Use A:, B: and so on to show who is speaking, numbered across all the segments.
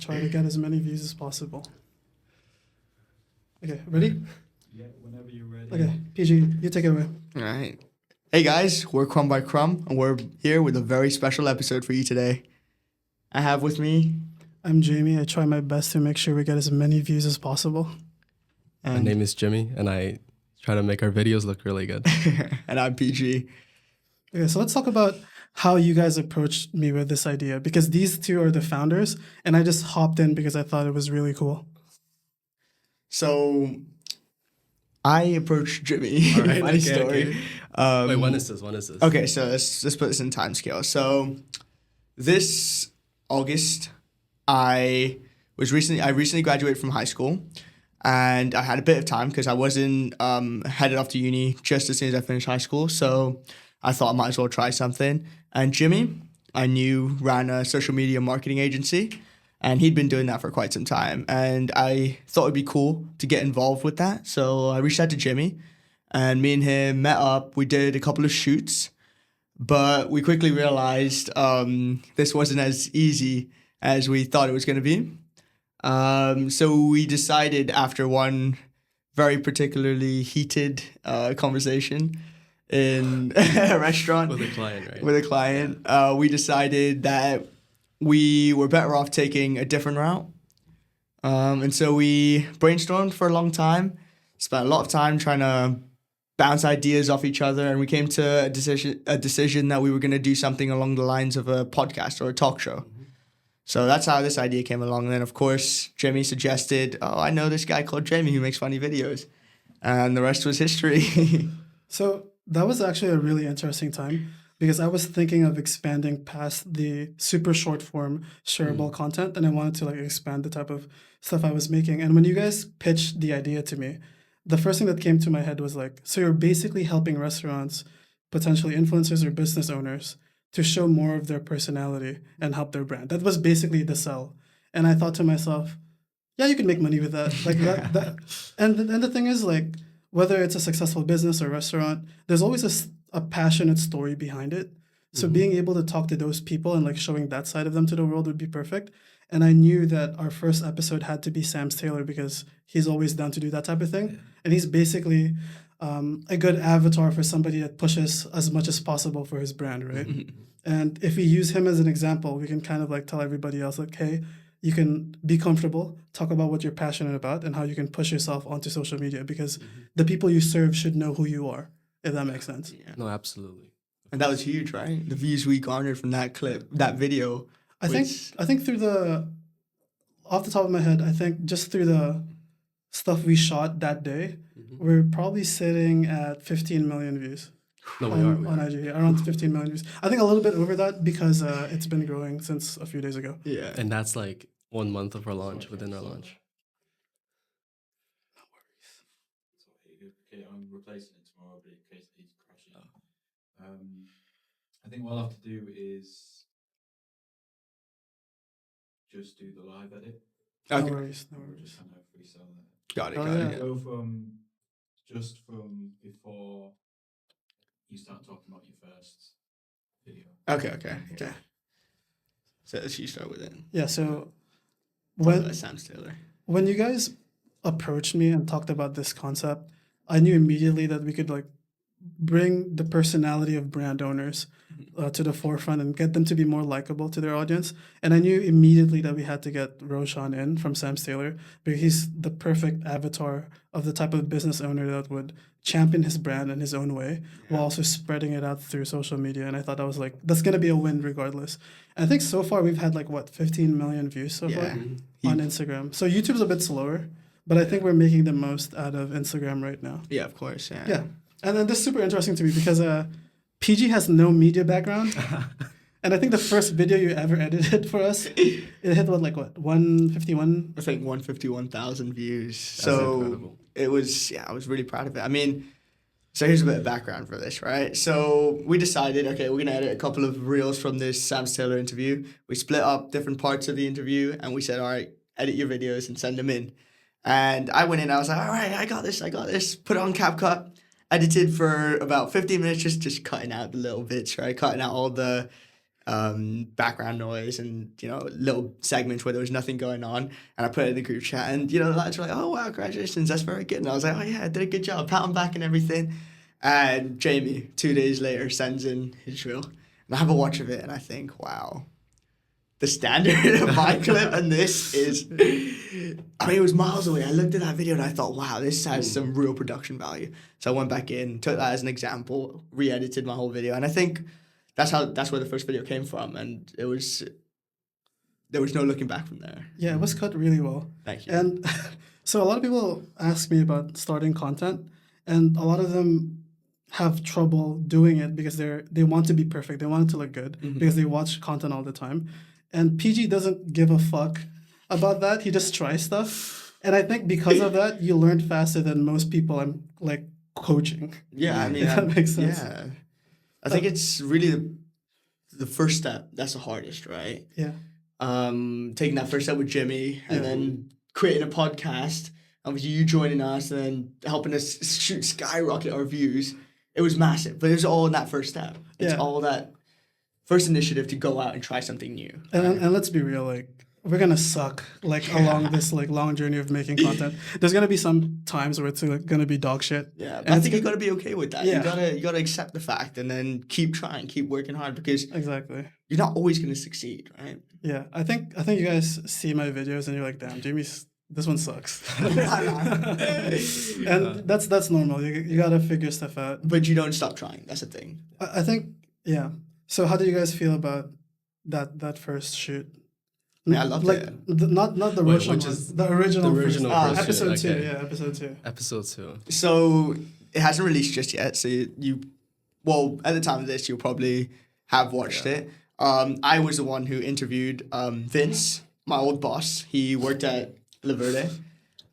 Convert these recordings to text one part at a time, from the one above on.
A: try to get as many views as possible. Okay, ready?
B: Yeah, whenever you're ready.
A: Okay, PG, you take it away.
C: All right. Hey guys, we're Crumb by Crumb, and we're here with a very special episode for you today. I have with me,
A: I'm Jamie. I try my best to make sure we get as many views as possible.
D: My
C: and,
D: name is Jimmy, and I try to make our videos look really good.
C: and I'm PG.
A: Okay, so let's talk about how you guys approached me with this idea, because these two are the founders, and I just hopped in because I thought it was really cool.
C: So, I approached Jimmy.
D: All right,
C: Funny
D: okay,
C: story.
D: okay. Wait, when is this?
C: Okay, so let's put this in time scale. So, this August, I recently graduated from high school, and I had a bit of time because I wasn't headed off to uni just as soon as I finished high school. So I thought I might as well try something. And Jimmy, I knew, ran a social media marketing agency, and he'd been doing that for quite some time. And I thought it'd be cool to get involved with that. So I reached out to Jimmy, and me and him met up. We did a couple of shoots, but we quickly realized this wasn't as easy as we thought it was going to be. So we decided after one very particularly heated conversation in a restaurant
D: With a client, right?
C: with a client, we decided that we were better off taking a different route. And so we brainstormed for a long time, spent a lot of time trying to bounce ideas off each other, and we came to a decision that we were going to do something along the lines of a podcast or a talk show. So that's how this idea came along. And then, of course, Jimmy suggested, oh, I know this guy called Jamie who makes funny videos. And the rest was history.
A: So that was actually a really interesting time because I was thinking of expanding past the super short form shareable content, and I wanted to like expand the type of stuff I was making. And when you guys pitched the idea to me, the first thing that came to my head was like, so you're basically helping restaurants, potentially influencers or business owners, to show more of their personality and help their brand. That was basically the sell. And I thought to myself, yeah, you can make money with that. Like that. And the thing is, like, whether it's a successful business or restaurant, there's always a passionate story behind it. So being able to talk to those people and like showing that side of them to the world would be perfect. And I knew that our first episode had to be Sam's Taylor because he's always down to do that type of thing. And he's basically a good avatar for somebody that pushes as much as possible for his brand, right? And if we use him as an example, we can kind of like tell everybody else, like, hey, you can be comfortable, talk about what you're passionate about and how you can push yourself onto social media because the people you serve should know who you are, if that makes sense.
C: Yeah.
D: No, absolutely.
C: And that was huge, right? The views we garnered from that clip, that video.
A: I think through off the top of my head, I think just through the stuff we shot that day, we're probably sitting at 15 million views.
D: No, we
A: on
D: are.
A: IG, around 15 million views. I think a little bit over that because it's been growing since a few days ago.
C: Yeah.
D: And that's like 1 month of our launch, within our launch.
B: Okay, I'm replacing it tomorrow, but in case it needs crashing. I think what I'll have to do is just do the live edit.
C: Okay.
A: No worries.
B: Just kind of freestyle that.
C: Got it.
A: Oh,
C: Got
A: yeah.
C: it.
B: Go from before you start talking about your first video.
C: Okay. So let's you start with it.
A: Yeah, so
C: That sounds Taylor.
A: when you guys approached me and talked about this concept, I knew immediately that we could like bring the personality of brand owners to the forefront and get them to be more likable to their audience. And I knew immediately that we had to get Roshan in from Sam's Taylor because he's the perfect avatar of the type of business owner that would champion his brand in his own way while also spreading it out through social media. And I thought that was like, that's going to be a win regardless. And I think so far we've had like 15 million views so far on Instagram. So YouTube's a bit slower, but I think we're making the most out of Instagram right now.
C: Yeah, of course. Yeah.
A: Yeah. And then this is super interesting to me because PG has no media background. And I think the first video you ever edited for us, it hit 151?
C: I think 151,000 views.
D: That's
C: So
D: incredible.
C: it was, I was really proud of it. I mean, so here's a bit of background for this, right? So we decided, okay, we're going to edit a couple of reels from this Sam Taylor interview. We split up different parts of the interview and we said, all right, edit your videos and send them in. And I went in, I was like, all right, I got this. Put it on CapCut. Edited for about 15 minutes, just cutting out the little bits, right? Cutting out all the background noise and, little segments where there was nothing going on. And I put it in the group chat and, the lads were like, oh, wow, congratulations, that's very good. And I was like, oh, yeah, I did a good job, pat him back and everything. And Jamie, 2 days later, sends in his reel. And I have a watch of it and I think, wow, the standard of my clip and this is, I mean, it was miles away. I looked at that video and I thought, wow, this has some real production value. So I went back in, took that as an example, re-edited my whole video. And I think that's where the first video came from. And there was no looking back from there.
A: Yeah, it was cut really well.
C: Thank you.
A: And so a lot of people ask me about starting content, and a lot of them have trouble doing it because they want to be perfect. They want it to look good because they watch content all the time. And PG doesn't give a fuck about that. He just tries stuff. And I think because of that, you learn faster than most people I'm like coaching.
C: Yeah, I mean,
A: if that makes sense.
C: Yeah. I think it's really the first step that's the hardest, right?
A: Yeah.
C: Taking that first step with Jimmy and then creating a podcast, obviously you joining us and then helping us skyrocket our views. It was massive, but it was all in that first step. It's all that first initiative to go out and try something new.
A: And let's be real, like we're gonna suck like along this like long journey of making content. There's gonna be some times where it's like gonna be dog shit.
C: Yeah, but I think you gotta be okay with that.
A: Yeah.
C: You gotta accept the fact and then keep trying, keep working hard because
A: Exactly.
C: you're not always gonna succeed, right?
A: Yeah, I think you guys see my videos and you're like, damn, this one sucks. And that's normal. You gotta figure stuff out.
C: But you don't stop trying. That's the thing.
A: I think So how do you guys feel about that first shoot?
C: Yeah, I loved it.
A: Not the Russian
D: which
A: one,
D: is
A: the original
D: the original
A: first,
D: first shoot,
A: episode 2.
D: okay.
A: Yeah, episode 2.
D: Episode 2.
C: So it hasn't released just yet. So well, at the time of this, you'll probably have watched it. I was the one who interviewed Vince, my old boss. He worked at La Verde.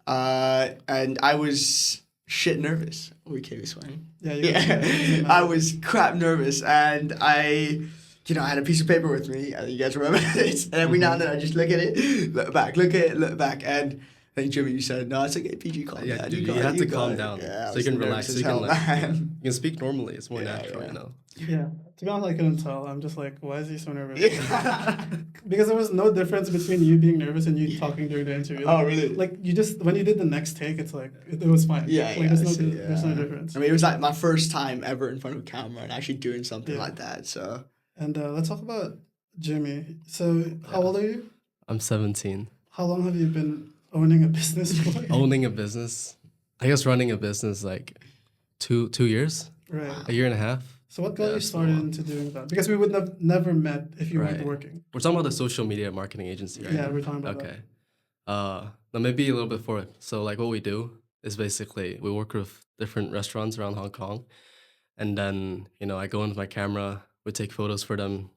C: And I was shit nervous. We can't be swearing.
A: Yeah.
C: I was crap nervous, and I had a piece of paper with me. You guys remember this? And every now and then I just look at it, look back, look at it, look back, and I think Jimmy, you said, "No, it's okay, PG, calm
D: Yeah,
C: down.
D: dude, you have to calm down
C: Yeah,
D: so you can relax. So you can you can speak normally. It's more
C: Yeah,
D: natural,
C: yeah.
A: Yeah. To be honest, I couldn't tell. I'm just like, why is he so nervous?
C: Yeah.
A: Because there was no difference between you being nervous and you talking during the interview.
C: Oh, really?
A: Like you just when you did the next take, it's like it was fine.
C: Yeah,
A: Like there's no difference.
C: I mean, it was like my first time ever in front of a camera and actually doing something
A: Yeah.
C: like that. So
A: And let's talk about Jimmy. So how old are you?
D: I'm 17.
A: How long have you been owning a business for?
D: Owning a business, I guess running a business like 2 years,
A: Right.
D: a year and a half.
A: So what got
D: Yeah,
A: you
D: that's
A: started
D: long.
A: into doing that? Because we would have never met if you weren't
D: Right.
A: working.
D: We're talking about the social media marketing agency, right?
A: Yeah, we're talking about
D: Okay. Now maybe a little bit forward. So like what we do is basically we work with different restaurants around Hong Kong, and then I go in with my camera, we take photos for them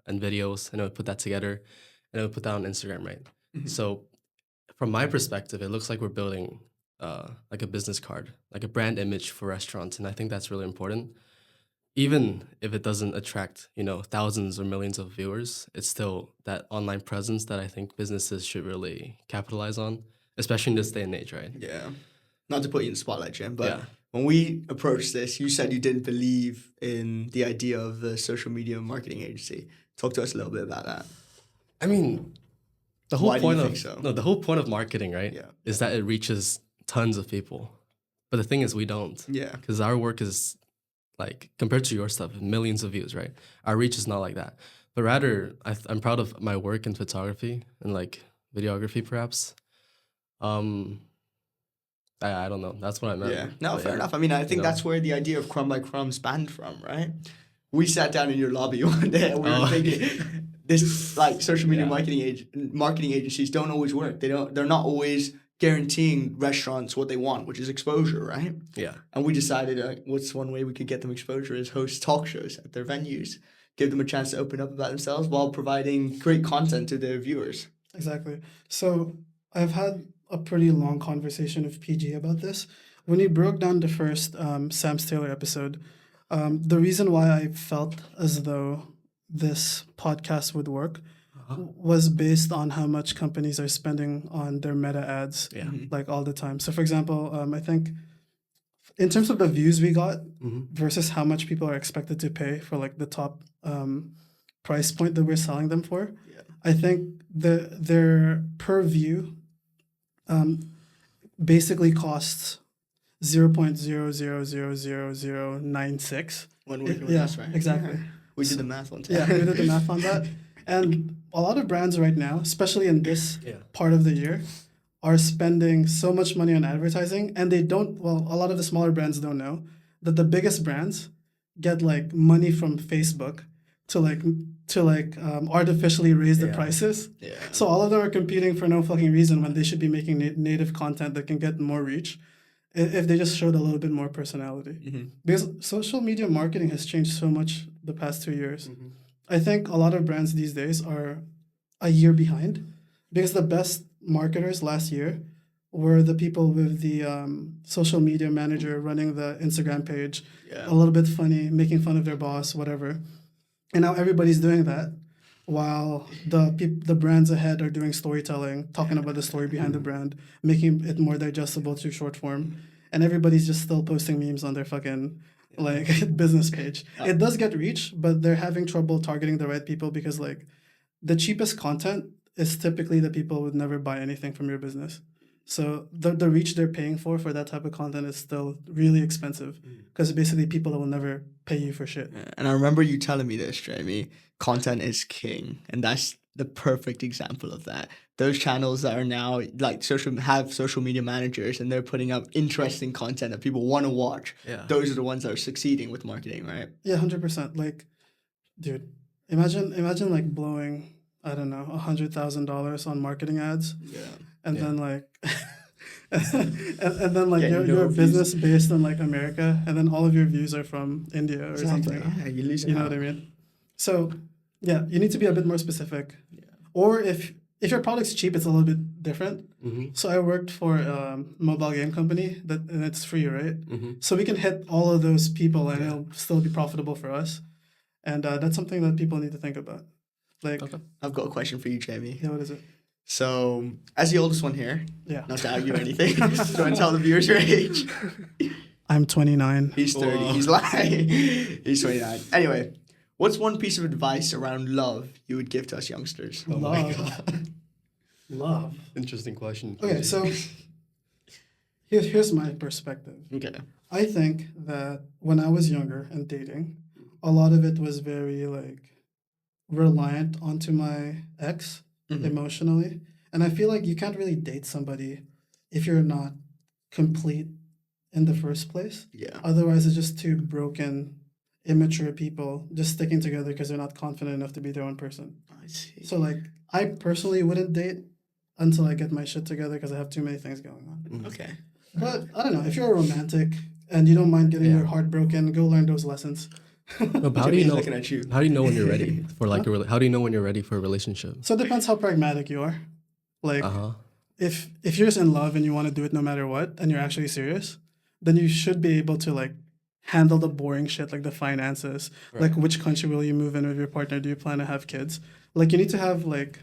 D: and videos, and I would put that together, and I would put that on Instagram, right? So from my perspective, it looks like we're building like a business card, like a brand image for restaurants, and I think that's really important. Even if it doesn't attract, thousands or millions of viewers, it's still that online presence that I think businesses should really capitalize on, especially in this day and age, right?
C: yeah, not to put you in the spotlight, Jim, but
D: Yeah.
C: when we approached this, you said you didn't believe in the idea of the social media marketing agency. Talk to us a little bit about that.
D: I mean, the whole
C: Why do you
D: point
C: think
D: of
C: so?
D: the whole point of marketing, right?
C: Yeah.
D: Is that it reaches tons of people. But the thing is, we don't,
C: Yeah.
D: because our work is like compared to your stuff, millions of views, right? Our reach is not like that. But rather, I'm proud of my work in photography and like videography, perhaps. I don't know. That's what I meant.
C: Yeah. No,
D: But
C: fair enough. I mean, I think that's where the idea of Crumb by Crumb spanned from, right? We sat down in your lobby one day and we were thinking, this like social media marketing agencies don't always work. They're not always guaranteeing restaurants what they want, which is exposure, right?
D: Yeah.
C: And we decided what's one way we could get them exposure is host talk shows at their venues, give them a chance to open up about themselves while providing great content to their viewers.
A: Exactly. So I've had a pretty long conversation with PG about this. When he broke down the first Sam Taylor episode, the reason why I felt as though this podcast would work was based on how much companies are spending on their meta ads like all the time. So for example, I think in terms of the views we got versus how much people are expected to pay for like the top price point that we're selling them for.
C: Yeah.
A: I think their per view basically costs 0.000096.
C: When working with
A: Yeah,
C: us, right?
A: exactly.
C: Yeah. We did the math one time.
A: Yeah, we did the math on that. And a lot of brands right now, especially in this
D: Yeah.
A: part of the year, are spending so much money on advertising, and they don't, well, a lot of the smaller brands don't know that the biggest brands get like money from Facebook to artificially raise the
D: Yeah.
A: prices.
C: Yeah.
A: So all of them are competing for no fucking reason when they should be making native content that can get more reach if they just showed a little bit more personality.
C: Mhm.
A: Because social media marketing has changed so much the past 2 years.
D: Mhm.
A: I think a lot of brands these days are a year behind because the best marketers last year were the people with the social media manager running the Instagram page,
C: Yeah.
A: a little bit funny, making fun of their boss, whatever. And now everybody's doing that while the brands ahead are doing storytelling, talking about the story behind the brand, making it more digestible to short form. And everybody's just still posting memes on their fucking like business page. It does get reach, but they're having trouble targeting the right people because like the cheapest content is typically the people who would never buy anything from your business. So the reach they're paying for that type of content is still really expensive because basically people that will never pay you for shit.
C: Yeah, and I remember you telling me this, Jamie. Content is king, and that's the perfect example of that. Those channels that are now like have social media managers, and they're putting up interesting content that people want to watch.
D: Yeah.
C: Those are the ones that are succeeding with marketing, right?
A: Yeah, 100%. Like, dude, imagine like blowing, I don't know, $100,000 on marketing ads,
C: Yeah.
A: and
D: Yeah.
A: then like, and then like
C: Getting
A: you're
C: no
A: a
C: views.
A: business based in like America, and then all of your views are from India or something.
C: Yeah, you lose.
A: You know what I mean? So, yeah, you need to be a bit more specific.
C: Yeah.
A: Or if your product's cheap, it's a little bit different.
D: Mm-hmm.
A: So I worked for a mobile game company and it's free, right?
D: Mm-hmm.
A: So we can hit all of those people and
D: Yeah.
A: it'll still be profitable for us. And that's something that people need to think about. Like,
D: Okay.
C: I've got a question for you, Jamie.
A: yeah, what is it?
C: So, as the oldest one here,
A: Yeah.
C: not to argue anything, just want to tell the viewers your age.
A: I'm 29.
C: He's 30.
D: Wow.
C: He's lying. He's 29. Anyway, what's one piece of advice around love you would give to us youngsters?
D: Oh my
A: Love. Love.
D: Interesting question.
A: Okay, so here's my perspective.
C: Okay.
A: I think that when I was younger and dating, a lot of it was very like reliant onto my ex
C: Mhm.
A: emotionally. And I feel like you can't really date somebody if you're not complete in the first place.
C: Yeah.
A: Otherwise, it's just two broken, immature people just sticking together because they're not confident enough to be their own person.
C: I see.
A: So, like, I personally wouldn't date until I get my shit together because I have too many things going on.
C: Okay.
A: But I don't know, if you're a romantic and you don't mind getting
D: Yeah.
A: your heart broken, go learn those lessons.
D: No, but how do you
C: Jimmy's
D: know?
C: looking at you.
D: How do you know when you're ready for like how do you know when you're ready for a relationship?
A: So it depends how pragmatic you are. Like,
D: Uh huh.
A: if you're just in love and you want to do it no matter what and you're actually serious, then you should be able to like handle the boring shit like the finances, like which country will you move in with your partner, do you plan to have kids, like you need to have like,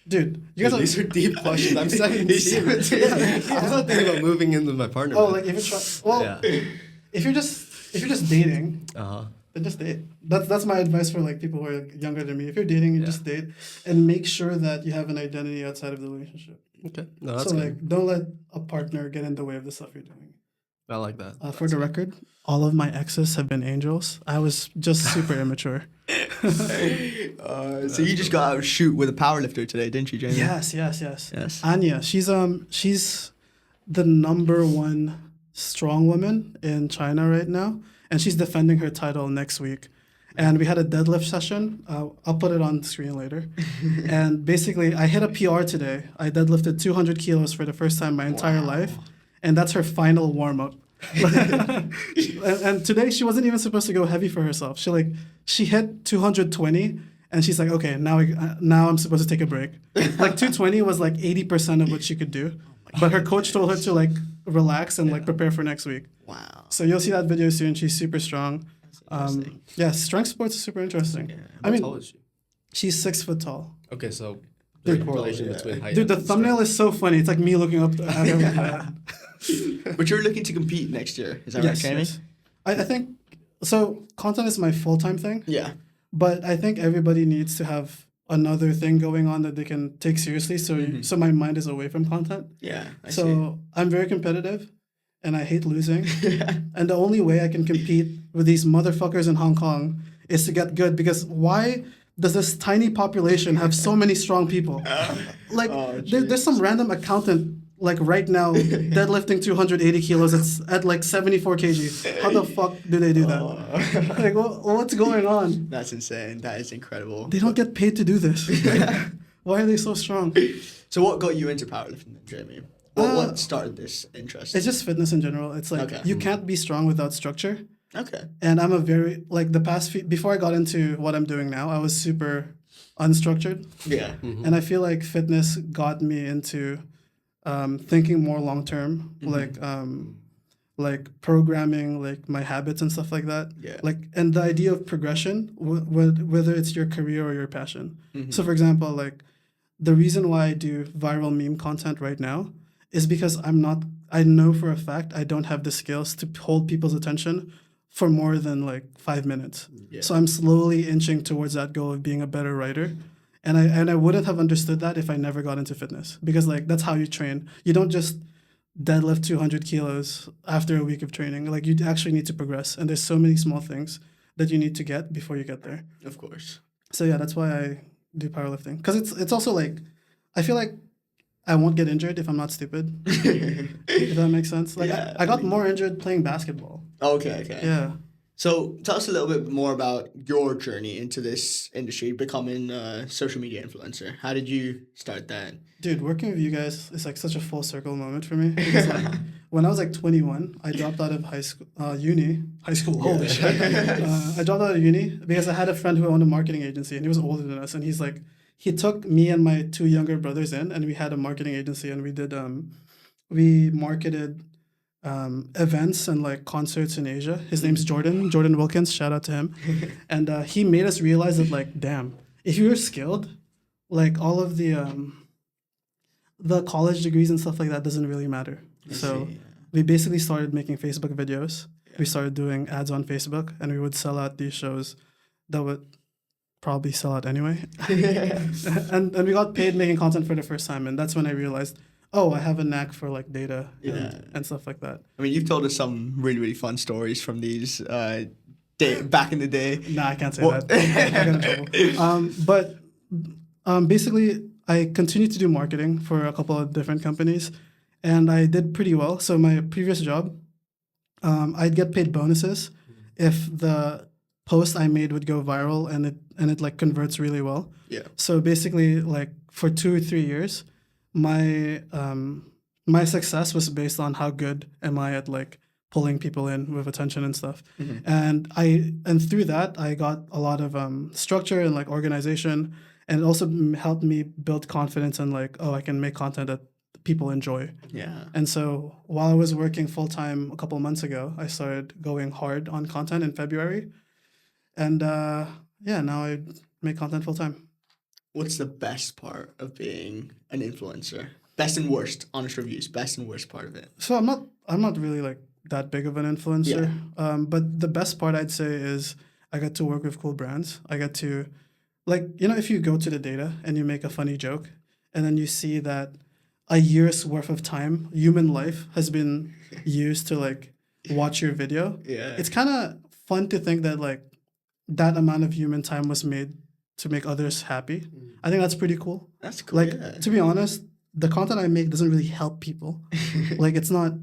A: dude, you guys
D: These are deep questions. I'm 17.
C: He's 17.
D: I'm not thinking about moving in with my partner.
A: oh
D: man.
A: like if you're well
D: Yeah.
A: if you're just dating,
D: Uh huh.
A: then just date. That's my advice for like people who are younger than me. If you're dating, you
D: Yeah.
A: just date and make sure that you have an identity outside of the relationship.
D: Okay. No, that's
A: So
D: good.
A: like don't let a partner get in the way of the stuff you're doing.
D: I like that.
A: For the record, all of my exes have been angels. I was just super immature.
C: So you just got out of shoot with a powerlifter today, didn't you, Jamie?
A: Yes.
C: Yes.
A: Anya, she's the number one strong woman in China right now, and she's defending her title next week. And we had a deadlift session. I'll put it on screen later. And basically, I hit a PR today. I deadlifted 200 kilos for the first time in my entire life, and that's her final warm up. and today she wasn't even supposed to go heavy for herself. She hit 220, and she's like, okay, now I'm supposed to take a break. Like 220 was like 80% of what she could do, but her coach told her to like relax and like prepare for next week.
C: Wow.
A: So you'll see that video soon. She's super strong.
C: Interesting.
A: Yeah, strength sports is super interesting.
C: Yeah.
A: I mean,
D: How tall is she?
A: she's 6 foot tall.
D: Okay, so
A: Dude,
D: there's a correlation
C: yeah.
D: between height.
A: Dude, the
D: and
A: thumbnail
D: strength.
A: is so funny. It's like me looking up at her like that.
C: But you're looking to compete next year, is that right,
A: Yes,
C: Jamie?
A: yes. I think so. Content is my full time thing,
C: Yeah.
A: but I think everybody needs to have another thing going on that they can take seriously. So so my mind is away from content.
C: Yeah, I see.
A: So I'm very competitive, and I hate losing. And the only way I can compete with these motherfuckers in Hong Kong is to get good. Because why does this tiny population have so many strong people? Like there's some random accountant like right now deadlifting 280 kilos. It's at like 74 kg. How the fuck do they do that? Like what's going on?
C: That's insane. That is incredible.
A: They don't get paid to do this. Why are they so strong?
C: So what got you into powerlifting then, Jamie? What started this interest?
A: It's just fitness in general. It's like you can't be strong without structure.
C: Okay.
A: And I'm a very like the past few, before I got into what I'm doing now, I was super unstructured.
C: Yeah.
A: And I feel like fitness got me into thinking more long term, like programming like my habits and stuff like that.
C: Yeah.
A: Like and the idea of progression, whether it's your career or your passion. So for example, like the reason why I do viral meme content right now is because I know for a fact I don't have the skills to hold people's attention for more than like 5 minutes.
C: Yeah.
A: So I'm slowly inching towards that goal of being a better writer. And I wouldn't have understood that if I never got into fitness, because like that's how you train. You don't just deadlift 200 kilos after a week of training. Like you actually need to progress, and there's so many small things that you need to get before you get there.
C: Of course.
A: So yeah, that's why I do powerlifting, because it's also like I feel like I won't get injured if I'm not stupid. If that makes sense. Like
C: Yeah,
A: I got more injured playing basketball.
C: Okay.
A: Yeah.
C: So tell us a little bit more about your journey into this industry, becoming a social media influencer. How did you start that?
A: Dude, working with you guys is like such a full circle moment for me. Because like when I was like 21, I dropped out of high school, holy shit. I dropped out of uni because I had a friend who owned a marketing agency, and he was older than us. And he's like, he took me and my 2 younger brothers in, and we had a marketing agency, and we marketed events and like concerts in Asia. His name's Jordan Wilkins. Shout out to him. And he made us realize that like, damn, if you're skilled, like all of the college degrees and stuff like that doesn't really matter. So we basically started making Facebook videos. We started doing ads on Facebook, and we would sell out these shows that would probably sell out anyway. and we got paid making content for the first time, and that's when I realized, oh, I have a knack for like data and stuff like that.
C: I mean, you've told us some really, really fun stories from these back in the day.
A: Nah, I can't say that. I got in trouble. But basically, I continued to do marketing for a couple of different companies, and I did pretty well. So my previous job, I'd get paid bonuses if the post I made would go viral and it like converts really well.
C: Yeah.
A: So basically, like for 2 or 3 years, my success was based on how good am I at like pulling people in with attention and stuff. And through that I got a lot of structure and like organization, and it also helped me build confidence and like, oh, I can make content that people enjoy.
C: Yeah.
A: And so while I was working full time a couple of months ago, I started going hard on content in February, and now I make content full time.
C: What's the best part of being an influencer? Best and worst, honest reviews. Best and worst part of it.
A: So I'm not really like that big of an influencer. But the best part I'd say is I get to work with cool brands. I get to, like, you know, if you go to the data and you make a funny joke, and then you see that a year's worth of time, human life, has been used to like watch your video.
C: Yeah.
A: It's kind of fun to think that like that amount of human time was made to make others happy. I think that's pretty cool.
C: That's cool.
A: Like, to be honest, the content I make doesn't really help people. Like it's not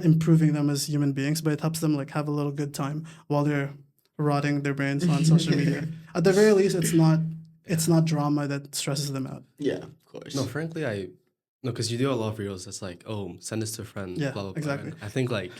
A: improving them as human beings, but it helps them like have a little good time while they're rotting their brains on social media. At the very least, it's not drama that stresses them out.
C: Yeah, of course.
D: No, frankly, because you do a lot of reels that's like, oh, send this to a friend,
A: Yeah,
D: blah, blah, blah.
A: exactly.
D: And I think like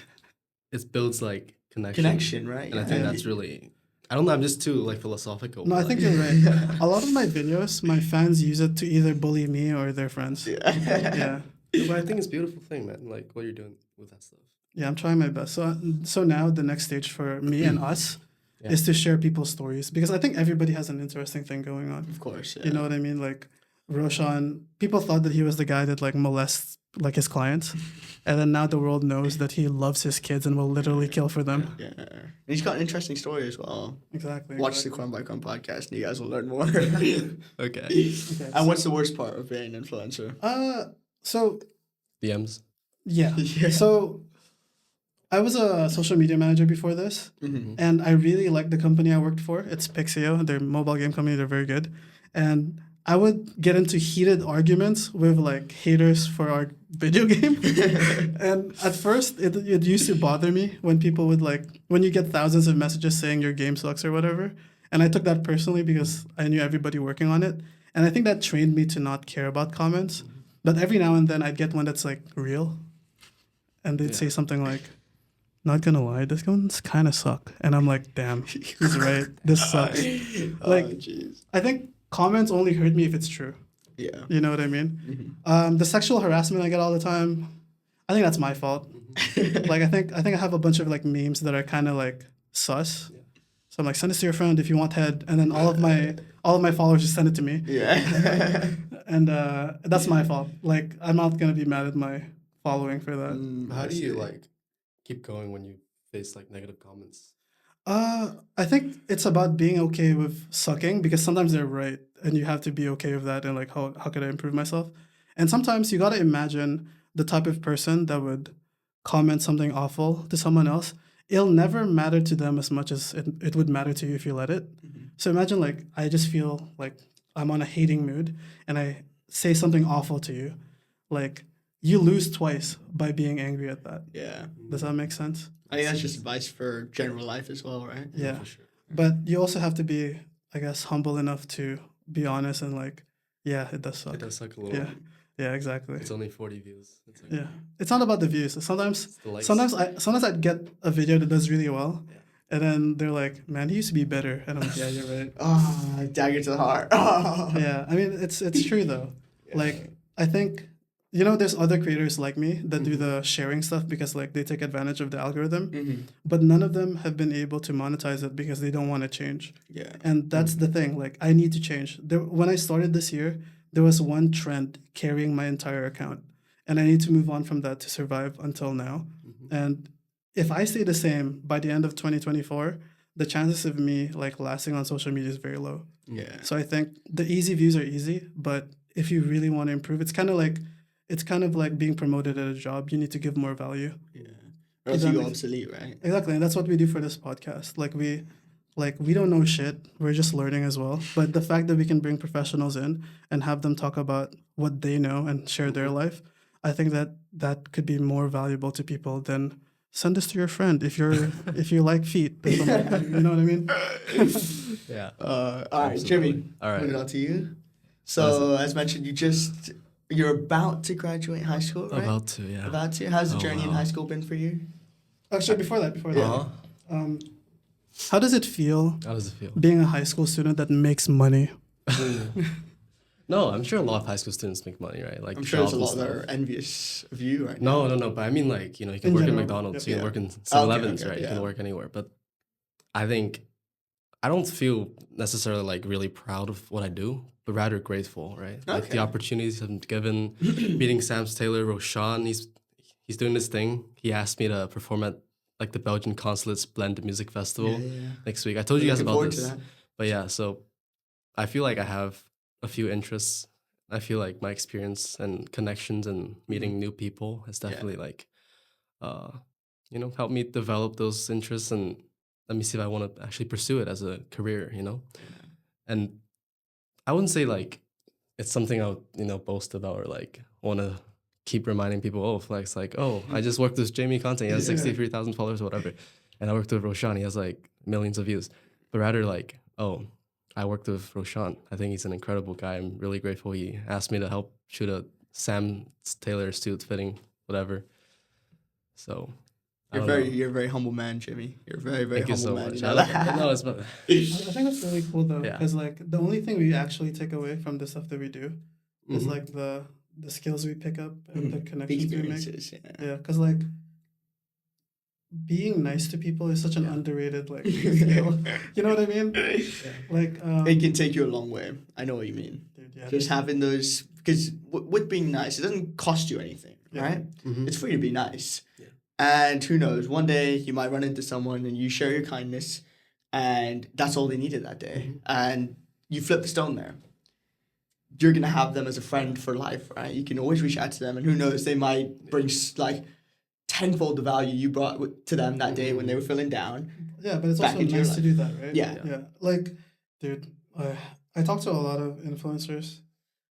D: it builds like connection.
C: Connection, right?
D: And I think that's really, I don't know, I'm just too like philosophical.
A: No, I
D: but,
A: think
D: like,
A: you're right. A lot of my videos, my fans use it to either bully me or their friends. Yeah.
D: but I think it's a beautiful thing, man. Like what you're doing with that stuff.
A: Yeah, I'm trying my best. So now the next stage for me and us is to share people's stories, because I think everybody has an interesting thing going on.
C: Of course, yeah.
A: You know what I mean? Like Roshan, people thought that he was the guy that like molests like his clients, and then now the world knows that he loves his kids and will literally kill for them.
C: Yeah. And he's got an interesting story as well.
A: Exactly.
C: Watch the
A: exactly.
C: Crumb by Crumb podcast and you guys will learn more.
D: Okay.
A: Okay,
C: And what's the worst part of being an influencer?
A: So
D: DMs.
A: yeah.
C: Yeah.
A: So I was a social media manager before this,
C: Mm-hmm.
A: and I really liked the company I worked for. It's Pixio, their mobile game company. They're very good, and I would get into heated arguments with like haters for our video game. And at first, it used to bother me when people would like when you get thousands of messages saying your game sucks or whatever. And I took that personally because I knew everybody working on it, and I think that trained me to not care about comments. But every now and then, I'd get one that's like real, and they'd say something like, "Not gonna lie, this one's kind of suck," and I'm like, "Damn, he's right. This sucks." Like,
C: jeez.
A: I think comments only hurt me if it's true.
C: Yeah.
A: You know what I mean? The sexual harassment I get all the time, I think that's my fault. Like I think I have a bunch of like memes that are kind of like sus. So I'm like, send this to your friend if you want head, and then all of my followers just send it to me,
C: Yeah.
A: and that's my fault. Like I'm not gonna be mad at my following for that.
D: How do you like keep going when you face like negative comments?
A: I think it's about being okay with sucking because sometimes they're right and you have to be okay with that and like how could I improve myself? And sometimes you gotta imagine the type of person that would comment something awful to someone else. It'll never matter to them as much as it would matter to you if you let it. So imagine like I just feel like I'm on a hating mood and I say something awful to you. Like you lose twice by being angry at that.
C: Yeah.
A: Does that make sense?
C: I think that's just advice for general life as well, right?
A: Yeah.
D: For sure.
A: But you also have to be, I guess, humble enough to be honest and like, yeah, it does suck.
D: It does suck a little.
A: Yeah, yeah, exactly.
D: It's only 40 views. It's like,
A: Yeah, it's not about the views. Sometimes,
D: it's the likes.
A: sometimes I'd get a video that does really well,
D: Yeah.
A: and then they're like, "Man, he used to be better," and I'm like, "Yeah, you're right."
C: Oh, dagger to the heart. Oh.
A: Yeah, I mean, it's true though. Like, I think, there's other creators like me that do the sharing stuff because like they take advantage of the algorithm, but none of them have been able to monetize it because they don't want to change.
C: Yeah.
A: And that's the thing. Like, I need to change. When I started this year, there was one trend carrying my entire account, and I need to move on from that to survive until now. And if I stay the same by the end of 2024, the chances of me like lasting on social media is very low.
C: Yeah.
A: So I think the easy views are easy, but if you really want to improve, it's kind of like being promoted at a job. You need to give more value.
C: Yeah. Or else
A: That
C: you go
A: makes-
C: obsolete, right?
A: Exactly, and that's what we do for this podcast. We don't know shit. We're just learning as well. But the fact that we can bring professionals in and have them talk about what they know and share their life, I think that could be more valuable to people than send this to your friend if you like feet or something. You know what I mean?
D: Yeah.
C: All right, Jimmy.
D: All right.
C: Moving on to you. So, as mentioned, you're about to graduate high school, right?
D: About to, yeah.
C: About to. How's the
D: Oh,
C: journey in
D: wow.
C: high school been for you?
A: Actually, before that,
D: Uh-huh.
A: how does it feel
D: How does it feel?
A: being a high school student that makes money?
D: No, I'm sure a lot of high school students make money, right? Like
C: I'm sure there's a
D: jobs
C: lot
D: and
C: that are
D: stuff.
C: envious of you right now.
D: No. But I mean, like, you can
A: In
D: work in
A: general,
D: McDonald's,
A: yeah.
D: you can
C: Yeah.
D: work in 7-Elevens,
C: okay,
D: right? You
C: yeah.
D: can work anywhere. But I think I don't feel necessarily like really proud of what I do, but rather grateful, right? Like
C: Okay.
D: the opportunities I'm given, meeting Sam Taylor, Roshan, he's doing this thing. He asked me to perform at like the Belgian Consulate's Blend Music Festival next week. I told you guys
C: Looking
D: about
C: forward to
D: this.
C: that.
D: But yeah, so I feel like I have a few interests. I feel like my experience and connections and meeting new people has definitely like, helped me develop those interests and let me see if I want to actually pursue it as a career, And I wouldn't say like it's something I would, boast about or like want to keep reminding people, oh, flex, like, oh, I just worked with Jamie Conte, he has 63,000 followers or whatever. And I worked with Roshan, he has like millions of views. But rather like, oh, I worked with Roshan. I think he's an incredible guy. I'm really grateful he asked me to help shoot a Sam Taylor suit fitting, whatever. So I don't know.
C: You're a very humble man, Jimmy. You're a very, very
D: Thank you
C: humble
D: so
C: man.
D: much.
C: You
D: I
C: know
D: like
C: that?
D: no, it's not.
A: I think that's really cool though,
D: Yeah.
A: because like the only thing we actually take away from the stuff that we do is
D: Mhm.
A: like the skills we pick up and the
C: The
A: connections we make.
C: experiences, yeah.
A: Yeah, because like being nice to people is such an underrated like skill. You know what I mean? Like
C: It can take you a long way. I know what you mean.
A: dude, yeah,
C: Just having those, because with being nice, it doesn't cost you anything,
A: Yeah.
C: right?
D: Mhm.
C: It's free to be nice.
D: Yeah.
C: And who knows, one day you might run into someone and you share your kindness, and that's all they needed that day.
D: Mhm.
C: And you flip the stone there. You're going to have them as a friend for life, right? You can always reach out to them, and who knows, they might bring like tenfold the value you brought to them that day when they were feeling down.
A: yeah, but it's
C: back
A: also
C: into your
A: nice to do that, right?
C: Yeah.
A: Yeah. Like, dude, I talk to a lot of influencers,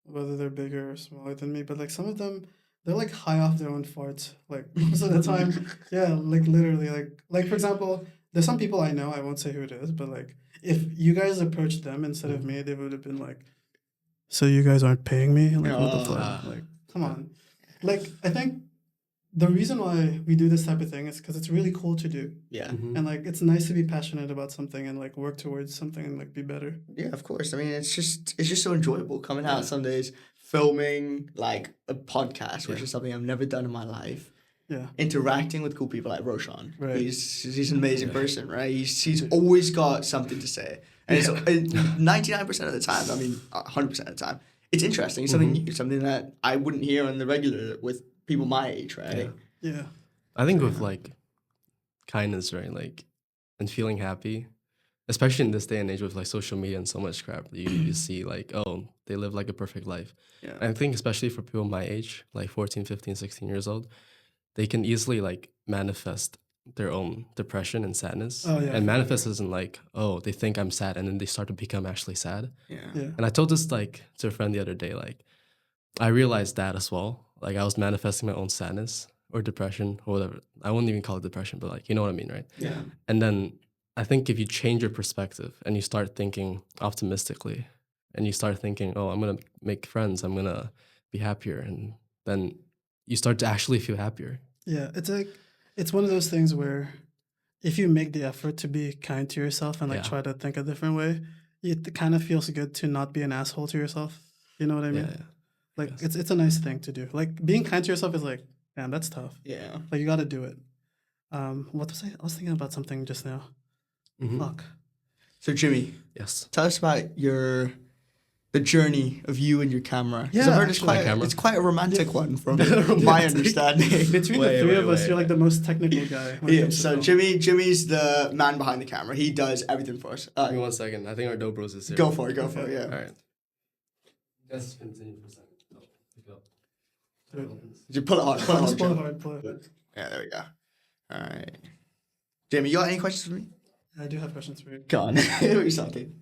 A: whether they're bigger or smaller than me, but like some of them, they're like high off their own farts. Like most of the time, yeah, like literally, like for example, there's some people I know, I won't say who it is, but like if you guys approached them instead of me, they would have been like, "So you guys aren't paying me? Like what the fuck?
D: Ah.
A: Like come on." Like I think the reason why we do this type of thing is because it's really cool to do.
C: Yeah.
D: Mhm.
A: And like it's nice to be passionate about something and like work towards something and like be better.
C: Yeah, of course. I mean, it's just so enjoyable coming out
D: Yeah.
C: some days, filming like a podcast, which
D: Yeah.
C: is something I've never done in my life.
A: Yeah.
C: Interacting with cool people like Roshan.
A: Right.
C: He's an amazing
D: Yeah.
C: person, right? He's always got something to say, and it's 99% of the time. I mean, 100% of the time, it's interesting. It's something new, something that I wouldn't hear on the regular with people my age, right?
D: Yeah.
A: Yeah.
D: I think with like kindness, right? Like, and feeling happy, especially in this day and age with like social media and so much crap, you see like, oh, they live like a perfect life.
C: Yeah.
D: I think especially for people my age, like 14, 15, 16 years old, they can easily like manifest their own depression and sadness.
A: Oh, yeah,
D: And
A: for
D: manifest
A: sure.
D: isn't like, oh, they think I'm sad and then they start to become actually sad.
C: Yeah.
A: Yeah.
D: And I told this like to a friend the other day, like I realized that as well. Like I was manifesting my own sadness or depression or whatever. I wouldn't even call it depression, but like you know what I mean, right?
C: Yeah.
D: And then I think if you change your perspective and you start thinking optimistically and you start thinking, oh, I'm gonna make friends, I'm gonna be happier, and then you start to actually feel happier.
A: Yeah. It's like it's one of those things where if you make the effort to be kind to yourself and like
D: Yeah.
A: try to think a different way, it kind of feels good to not be an asshole to yourself. You know what I mean?
D: Yeah.
A: Like
D: Yes.
A: it's a nice thing to do. Like being kind to yourself is like, man, that's tough.
C: Yeah.
A: Like you got to do it. What was I? I was thinking about something just now.
D: Mhm.
A: Fuck.
C: So Jimmy,
D: Yes.
C: tell us about the journey of you and your camera. 'Cause
A: Yeah,
C: I've heard
A: actually.
C: it's quite a romantic one from my
D: Romantic.
C: understanding.
A: Between
D: Wait,
A: the three
D: wait,
A: of us,
D: wait.
A: you're like the most technical guy. when it
C: Yeah,
A: comes to
C: so
A: film.
C: Jimmy's the man behind the camera. He does everything for us.
D: Give me 1 second. I think our Dobros is here.
C: Go for it, yeah.
D: All right. Just continue for a second. Oh, pick it up.
C: Just pull it hard, pull it hard.
A: Just pull it
C: Jim.
A: hard, pull it hard.
C: Yeah, there we go. All right. Jimmy, you got any questions for me?
A: I do have questions for you.
C: Go on. Or something.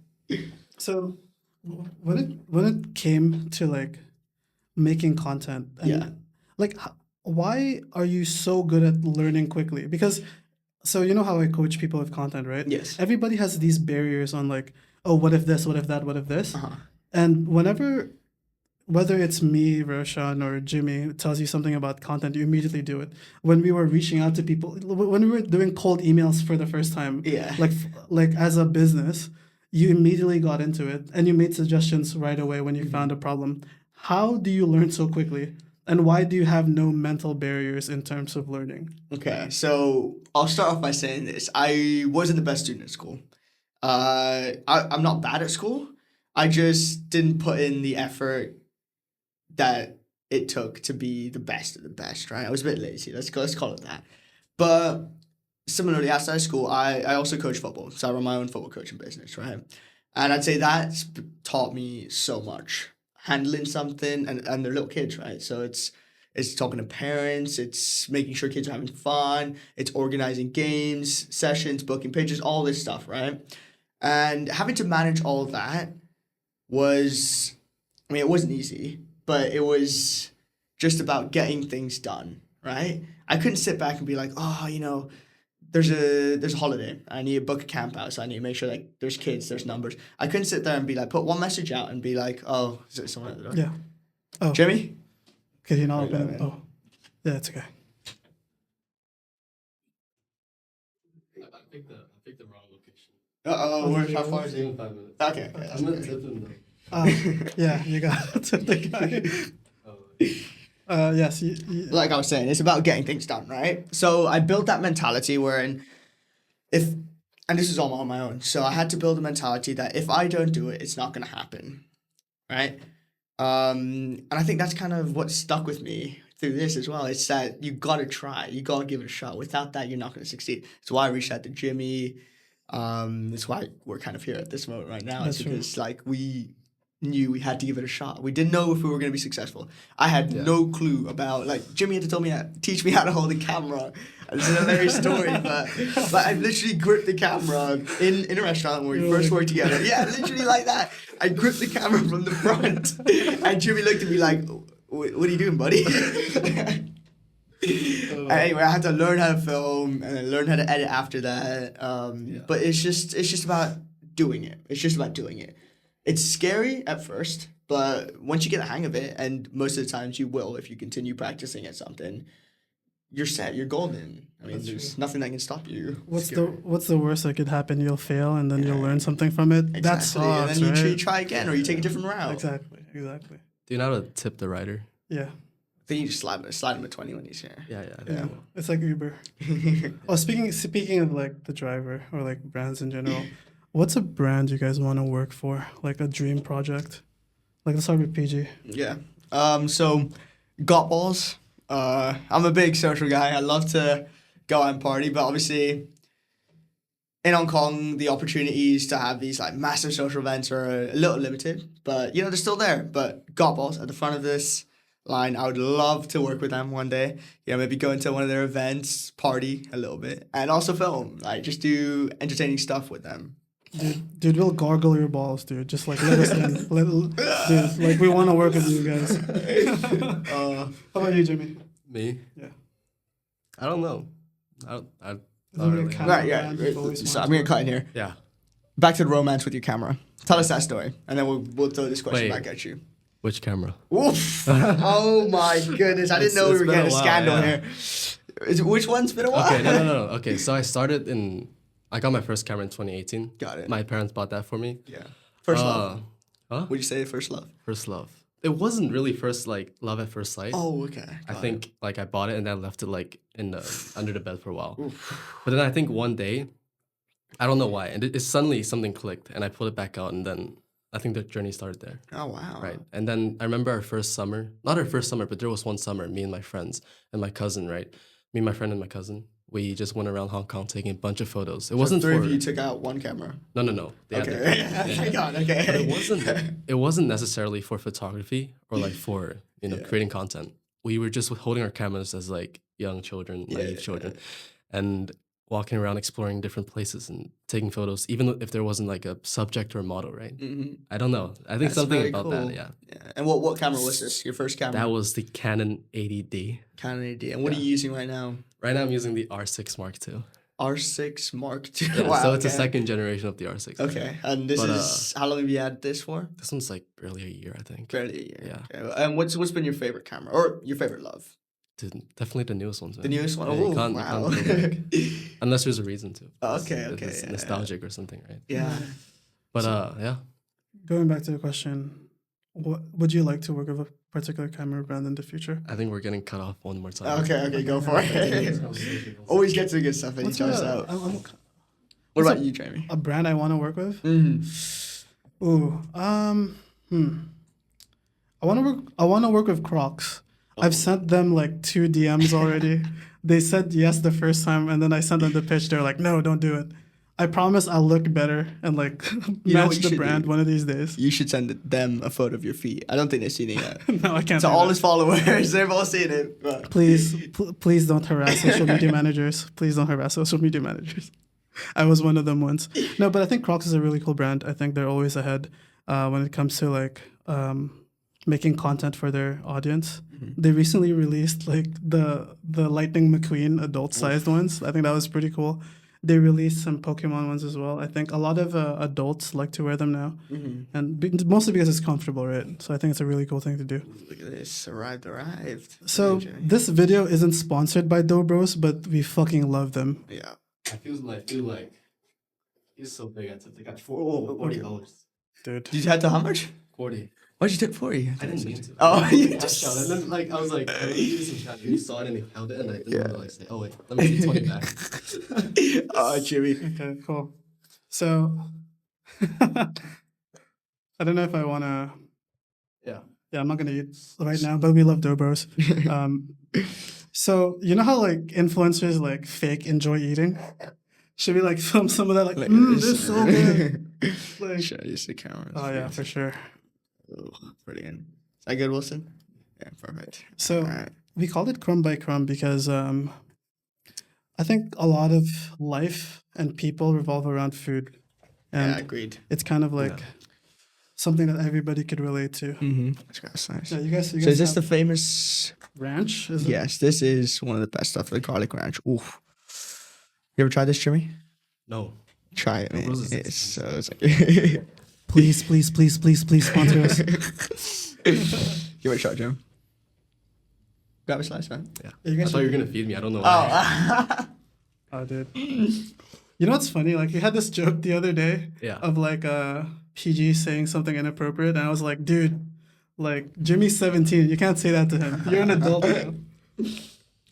A: So, when it came to like making content, and
C: Yeah.
A: like why are you so good at learning quickly? Because so you know how I coach people with content, right?
C: Yes.
A: Everybody has these barriers on like, oh, what if this, what if that, what if this,
C: Uh-huh.
A: and whether it's me, Roshan, or Jimmy tells you something about content, you immediately do it. When we were reaching out to people, when we were doing cold emails for the first time,
C: Yeah.
A: like as a business, you immediately got into it and you made suggestions right away when you found a problem. How do you learn so quickly? And why do you have no mental barriers in terms of learning?
C: Okay, so I'll start off by saying this. I wasn't the best student at school. I'm not bad at school. I just didn't put in the effort that it took to be the best of the best, right? I was a bit lazy. Let's call it that. But similarly, outside of school, I also coach football. So I run my own football coaching business, right? And I'd say that's taught me so much. Handling something, and they're little kids, right? So it's talking to parents, it's making sure kids are having fun, it's organizing games, sessions, booking pages, all this stuff, right? And having to manage all of that was, I mean, it wasn't easy, but it was just about getting things done, right? I couldn't sit back and be like, oh, there's a holiday. I need to book a camp out, so I need to make sure like there's kids, there's numbers. I couldn't sit there and be like, put one message out and be like, oh, is it someone at the door?
A: Yeah. Oh,
C: Jimmy?
A: could you not
C: Right,
A: open
C: right,
A: it?
C: right.
A: Oh, yeah, it's okay.
D: I picked the wrong location.
C: Uh-oh, how far is
D: See you
C: it?
D: in 5 minutes.
C: Okay.
D: I'm gonna tip him though.
A: Yeah, you got it. The guy.
D: Oh,
A: Yes.
C: Like I was saying, it's about getting things done, right? So I built that mentality wherein and this is all on my own. So I had to build a mentality that if I don't do it, it's not going to happen, right? And I think that's kind of what stuck with me through this as well. It's that you got to try. You got to give it a shot. Without that, you're not going to succeed. That's why I reached out to Jimmy. That's why we're kind of here at this moment right now.
A: That's
C: It's because like we knew we had to give it a shot. We didn't know if we were going to be successful. I had no clue about, like, Jimmy had to teach me how to hold a camera. It's a hilarious story, but I literally gripped the camera in a restaurant when we first worked together. Yeah, literally like that. I gripped the camera from the front, and Jimmy looked at me like, "What are you doing, buddy?" Anyway, I had to learn how to film and then learn how to edit after that. But it's just about doing it. It's just about doing it. It's scary at first, but once you get the hang of it, and most of the times you will if you continue practicing at something, you're set. You're golden. I mean, there's nothing that can stop you.
A: What's the worst that could happen? You'll fail, and then you'll learn something from it.
C: Exactly.
A: That sucks,
C: And then you
A: right?
C: try again, or you take a different route.
A: Exactly.
D: Do you know how to tip the rider?
A: Yeah.
C: I think you just slide him a 20 when he's here.
D: Yeah. I think
A: Yeah.
D: I will.
A: It's like Uber. Oh, speaking of like the driver or like brands in general, what's a brand you guys want to work for? Like a dream project? Like let's start with PG.
C: Yeah. So, got balls. I'm a big social guy. I love to go out and party, but obviously, in Hong Kong, the opportunities to have these like massive social events are a little limited, but they're still there. But got balls at the front of this line. I would love to work with them one day. Maybe go into one of their events, party a little bit, and also film. Like just do entertaining stuff with them.
A: Dude, we'll gargle your balls, dude. Just like let us in. Dude, like we want to work with you guys. How about you, Jimmy?
D: Me?
A: Yeah.
D: I don't know. I
A: Is
D: not
A: there a
D: really.
A: camera
C: Right, yeah.
A: brand you've always
C: So I'm
A: wanted
C: gonna
A: to
C: cut in here.
D: Yeah.
C: Back to the romance with your camera. Tell us that story, and then we'll throw this question
D: Wait.
C: back at you.
D: Which camera?
C: Oof! Oh my goodness! I didn't know we
D: It's
C: were
D: been a
C: getting a
D: while,
C: scandal
D: yeah.
C: here. Which one's been a while?
D: Okay, no. Okay, so I got my first camera in 2018.
C: Got it.
D: My parents bought that for me.
C: Yeah. First love.
D: Huh?
C: Would you say first love?
D: First love. It wasn't really first love at first sight.
C: Oh, okay.
D: I
C: Got
D: think like I bought it and then I left it like in the under the bed for a while. But then I think one day, I don't know why, and it suddenly something clicked and I pulled it back out and then I think the journey started there.
C: Oh wow.
D: Right. And then I remember our first summer, not our first summer, but there was one summer, me and my friends and my cousin, right? Me, my friend, and my cousin. We just went around Hong Kong taking a bunch of photos. It wasn't
C: Three
D: for
C: of you took out one camera.
D: no. They had their-
C: Okay. Thank God. Okay.
D: But it wasn't necessarily for photography or like for creating content. We were just holding our cameras as like young children, naive children, and walking around exploring different places and taking photos, even if there wasn't like a subject or a model, right?
C: Mm-hmm.
D: I don't know. I think
C: That's
D: something
C: very
D: about
C: cool.
D: that, yeah.
C: And what camera was this? Your first camera?
D: That was the Canon 80D.
C: Canon 80. And what are you using right now?
D: Right now I'm using the R6 Mark II.
C: R6 Mark II.
D: Yeah,
C: Wow,
D: so it's a
C: okay.
D: second generation of the R6.
C: Okay. And this
D: But,
C: is how long have you had this for?
D: This one's like barely a year, I think.
C: Barely a year.
D: Yeah.
C: Okay. And what's been your favorite camera or your favorite love?
D: Dude, definitely the newest ones, man.
C: The newest one?
D: Yeah, you
C: Oh,
D: can't- you
C: wow.
D: can't go back. Unless there's a reason to.
C: Okay,
D: It's-
C: okay,
D: It's
C: yeah,
D: nostalgic or something, right?
C: Yeah.
D: But yeah.
A: Going back to the question, what would you like to work with a particular camera brand in the future?
D: I think we're getting cut off one more time.
C: Okay, go for it. Always get to the good stuff and he jumps out. What about you, Jamie?
A: A brand I want to work with?
C: Mm-hmm.
A: Ooh, I want to work with Crocs. I've sent them like 2 DMs already. They said yes the first time, and then I sent them the pitch. They're like, no, don't do it. I promise I'll look better and like
C: You know what
A: match
C: you
A: the
C: should
A: brand
C: do?
A: one of these days.
C: You should send them a photo of your feet. I don't think they've seen it yet.
A: No, I can't.
C: To
A: do
C: all
A: that.
C: his followers, they've all seen it. But.
A: Please don't harass social media managers. Please don't harass social media managers. I was one of them once. No, but I think Crocs is a really cool brand. I think they're always ahead when it comes to like making content for their audience.
C: Mm-hmm.
A: They recently released like the Lightning McQueen adult sized ones. I think that was pretty cool. They released some Pokemon ones as well. I think a lot of adults like to wear them now, and mostly because it's comfortable, right? So I think it's a really cool thing to do.
C: Look at this. Arrived.
A: So
C: Jamie.
A: this video isn't sponsored by Dobros, but we fucking love them.
C: Yeah.
D: I feel like he's so big. I got $40.
A: Dude.
C: Did you have to how much?
D: 40.
C: Why'd you take 40?
D: I didn't mean to.
C: Oh, you
D: Cash
C: just.
D: out, and then like I was like, I really need some cash. You saw it and he held it, and I didn't want to like say, oh wait, let me see 20 back.
C: Oh, Jimmy.
A: Okay, cool. So I don't know if I want to.
D: Yeah.
A: Yeah, I'm not gonna eat right now, but we love dough bros. So you know how like influencers like fake enjoy eating? Should we like film some of that? Like, this is so good. Like,
C: Should I use the camera?
A: oh yeah, for sure.
C: Oh, brilliant. Is that good, Wilson? Yeah, perfect.
A: So
C: Alright.
A: we called it Crumb by Crumb because I think a lot of life and people revolve around food, and
C: Yeah, agreed.
A: it's kind of like
D: Yeah.
A: something that everybody could relate to.
C: That's nice.
A: Yeah, you guys.
C: So is this the famous?
A: ranch? Is it?
C: Yes, this is one of the best stuff. The garlic ranch. Oof. You ever tried this, Jimmy?
D: No.
C: Try it, man.
D: What is it?
C: It's so. It's like
A: Please, please, please, please, please sponsor us.
C: Give it a shot, Jim. Grab a slice, man.
D: Yeah.
A: You
D: I
A: guys
D: thought you were
A: should-
D: gonna feed me. I don't know why.
A: Oh, dude. You know what's funny? Like, you had this joke the other day
D: Yeah.
A: of like PG saying something inappropriate, and I was like, dude, like Jimmy's 17. You can't say that to him. You're an adult now.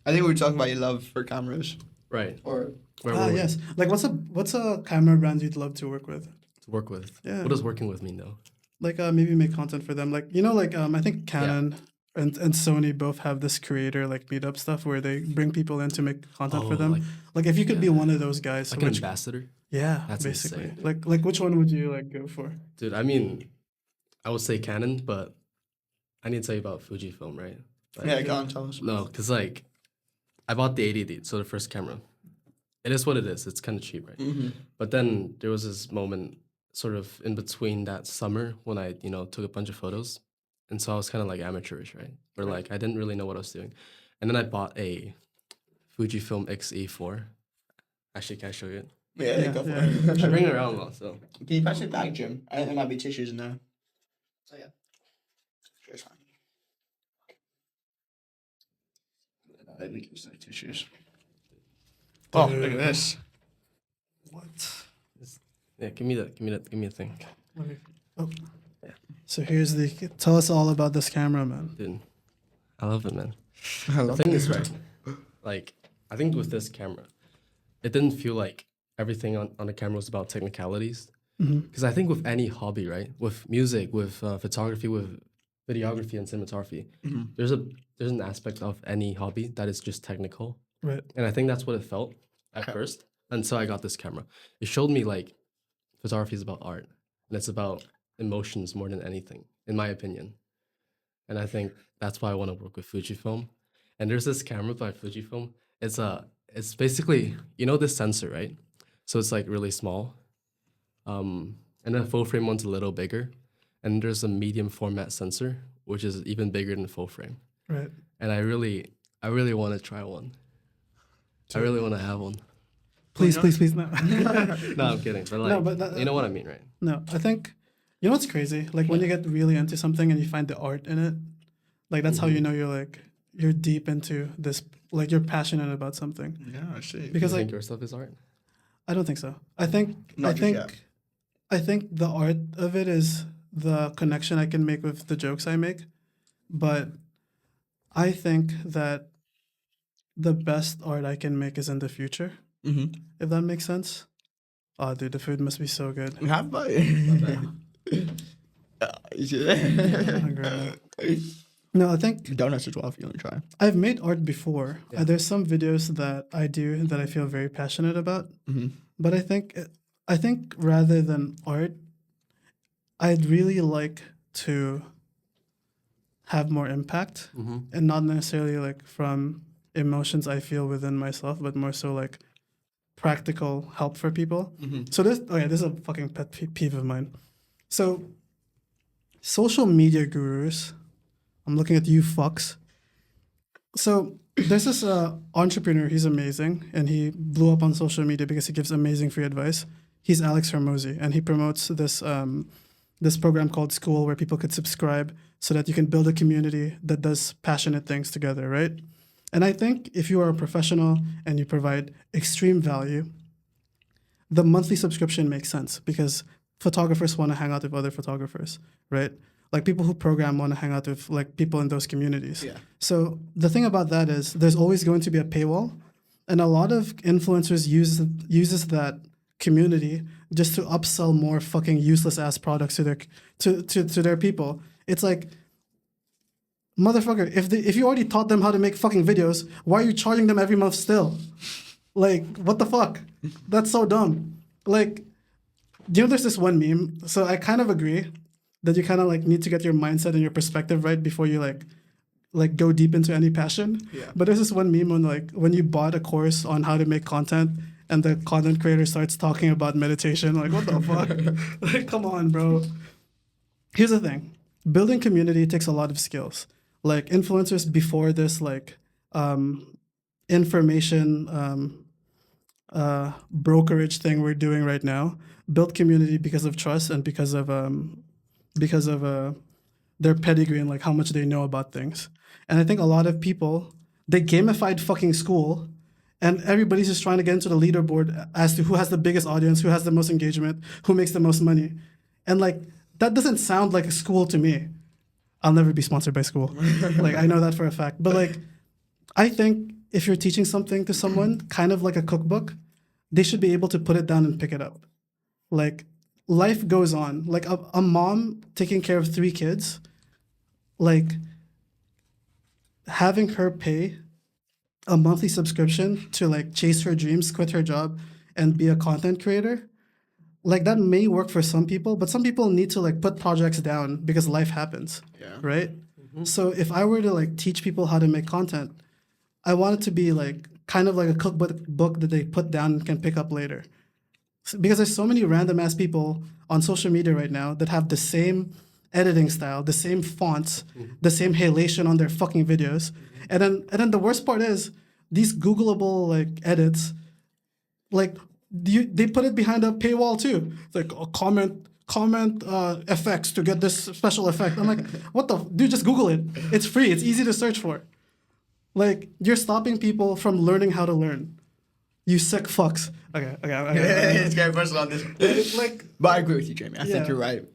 C: I think we were talking about your love for cameras.
D: Right.
C: Or
D: Where
A: Ah,
D: were we?
A: yes. Like, what's a camera brand you'd love to work with?
D: To work with.
A: Yeah.
D: What does working with mean though?
A: Like, maybe make content for them. Like, like I think Canon and Sony both have this creator like meetup stuff where they bring people in to make content for
D: Oh,
A: them. Like, if you could be one of those guys,
D: Like an
A: which,
D: ambassador?
A: yeah,
D: That's
A: basically.
D: insane.
A: Like which one would you like go for?
D: Dude, I mean, I would say Canon, but I need to tell you about Fujifilm, right? Like,
C: yeah, go on, tell us.
D: No, because like, I bought the 80D, so the first camera. It is what it is. It's kind of cheap, right?
C: Mm-hmm.
D: But then there was this moment sort of in between that summer when I, took a bunch of photos. And so I was kind of like amateurish, right? Or like I didn't really know what I was doing. And then I bought a Fujifilm X-E4. Actually, can I show you it?
C: Yeah,
A: Yeah,
C: go for
A: yeah.
C: it.
D: I bring it around a lot, so.
C: Can you pass it back, Jim? I think there might be tissues in there. So yeah. Sure, it's fine. I think it's like tissues. Oh, look at this.
A: What?
D: Yeah, give me a thing.
A: Oh. So here's tell us all about this camera, man.
D: Dude, I love it, man.
C: I
D: The
C: love
D: thing
C: it.
D: is, right, like, I think with this camera, it didn't feel like everything on the camera was about technicalities. Because I think with any hobby, right, with music, with photography, with videography and cinematography, there's an aspect of any hobby that is just technical.
A: Right.
D: And I think that's what it felt at first until I got this camera. It showed me like photography is about art and it's about emotions more than anything, in my opinion. And I think that's why I want to work with Fujifilm. And there's this camera by Fujifilm. It's basically, this sensor, right? So it's like really small. And then full frame one's a little bigger. And there's a medium format sensor, which is even bigger than full frame.
A: Right.
D: And I really want to try one. I really want to have one.
A: Please, please, please, no.
D: No, I'm kidding. But like,
A: No, but
D: you know what I mean, right?
A: No, I think you know what's crazy? Like when you get really into something and you find the art in it, like that's how you know you're deep into this, like you're passionate about something.
C: Yeah, I see.
A: Because
D: You
A: like
D: think your stuff is art?
A: I don't think so. I think
C: Not just yet.
A: I think the art of it is the connection I can make with the jokes I make, but I think that the best art I can make is in the future.
C: Mm-hmm.
A: If that makes sense. Oh, dude, the food must be so good.
C: Have by.
A: No, I think
C: Donuts as well if you want to try.
A: I've made art before.
D: Yeah.
A: There's some videos that I do that I feel very passionate about.
C: Mm-hmm.
A: But I think rather than art, I'd really like to have more impact, and not necessarily like from emotions I feel within myself, but more so like practical help for people. So this is a fucking pet peeve of mine. So social media gurus, I'm looking at you fucks. So there's this entrepreneur, he's amazing, and he blew up on social media because he gives amazing free advice. He's Alex Hermosi, and he promotes this program called School where people could subscribe so that you can build a community that does passionate things together, right? And I think if you are a professional and you provide extreme value, the monthly subscription makes sense because photographers want to hang out with other photographers, right? Like people who program want to hang out with like people in those communities.
C: Yeah.
A: So the thing about that is there's always going to be a paywall, and a lot of influencers uses that community just to upsell more fucking useless ass products to their people. It's like, motherfucker, if you already taught them how to make fucking videos, why are you charging them every month still? Like, what the fuck? That's so dumb. Like, there's this one meme. So I kind of agree that you kind of like need to get your mindset and your perspective right before you like go deep into any passion.
C: Yeah.
A: But there's this one meme when you bought a course on how to make content and the content creator starts talking about meditation. Like, what the fuck? Like, come on, bro. Here's the thing. Building community takes a lot of skills. Like influencers before this, like information brokerage thing we're doing right now, built community because of trust and because of their pedigree and like how much they know about things. And I think a lot of people, they gamified fucking school, and everybody's just trying to get into the leaderboard as to who has the biggest audience, who has the most engagement, who makes the most money. And like that doesn't sound like a school to me. I'll never be sponsored by school. Like I know that for a fact. But like I think if you're teaching something to someone, kind of like a cookbook, they should be able to put it down and pick it up. Like life goes on. Like a mom taking care of 3 kids, like having her pay a monthly subscription to like chase her dreams, quit her job, and be a content creator, like that may work for some people, but some people need to like put projects down because life happens.
C: Yeah.
A: Right? So if I were to like teach people how to make content, I want it to be like kind of like a cookbook that they put down and can pick up later. Because there's so many random ass people on social media right now that have the same editing style, the same fonts, the same halation on their fucking videos. And then the worst part is these Googleable like edits, like they put it behind a paywall too. It's like a comment effects to get this special effect. I'm like, what the dude, just Google it. It's free. It's easy to search for. Like you're stopping people from learning how to learn. You sick fucks. Okay.
C: It's getting personal on this.
A: Like,
C: but I agree with you, Jamie. I
A: Yeah.
C: think you're right.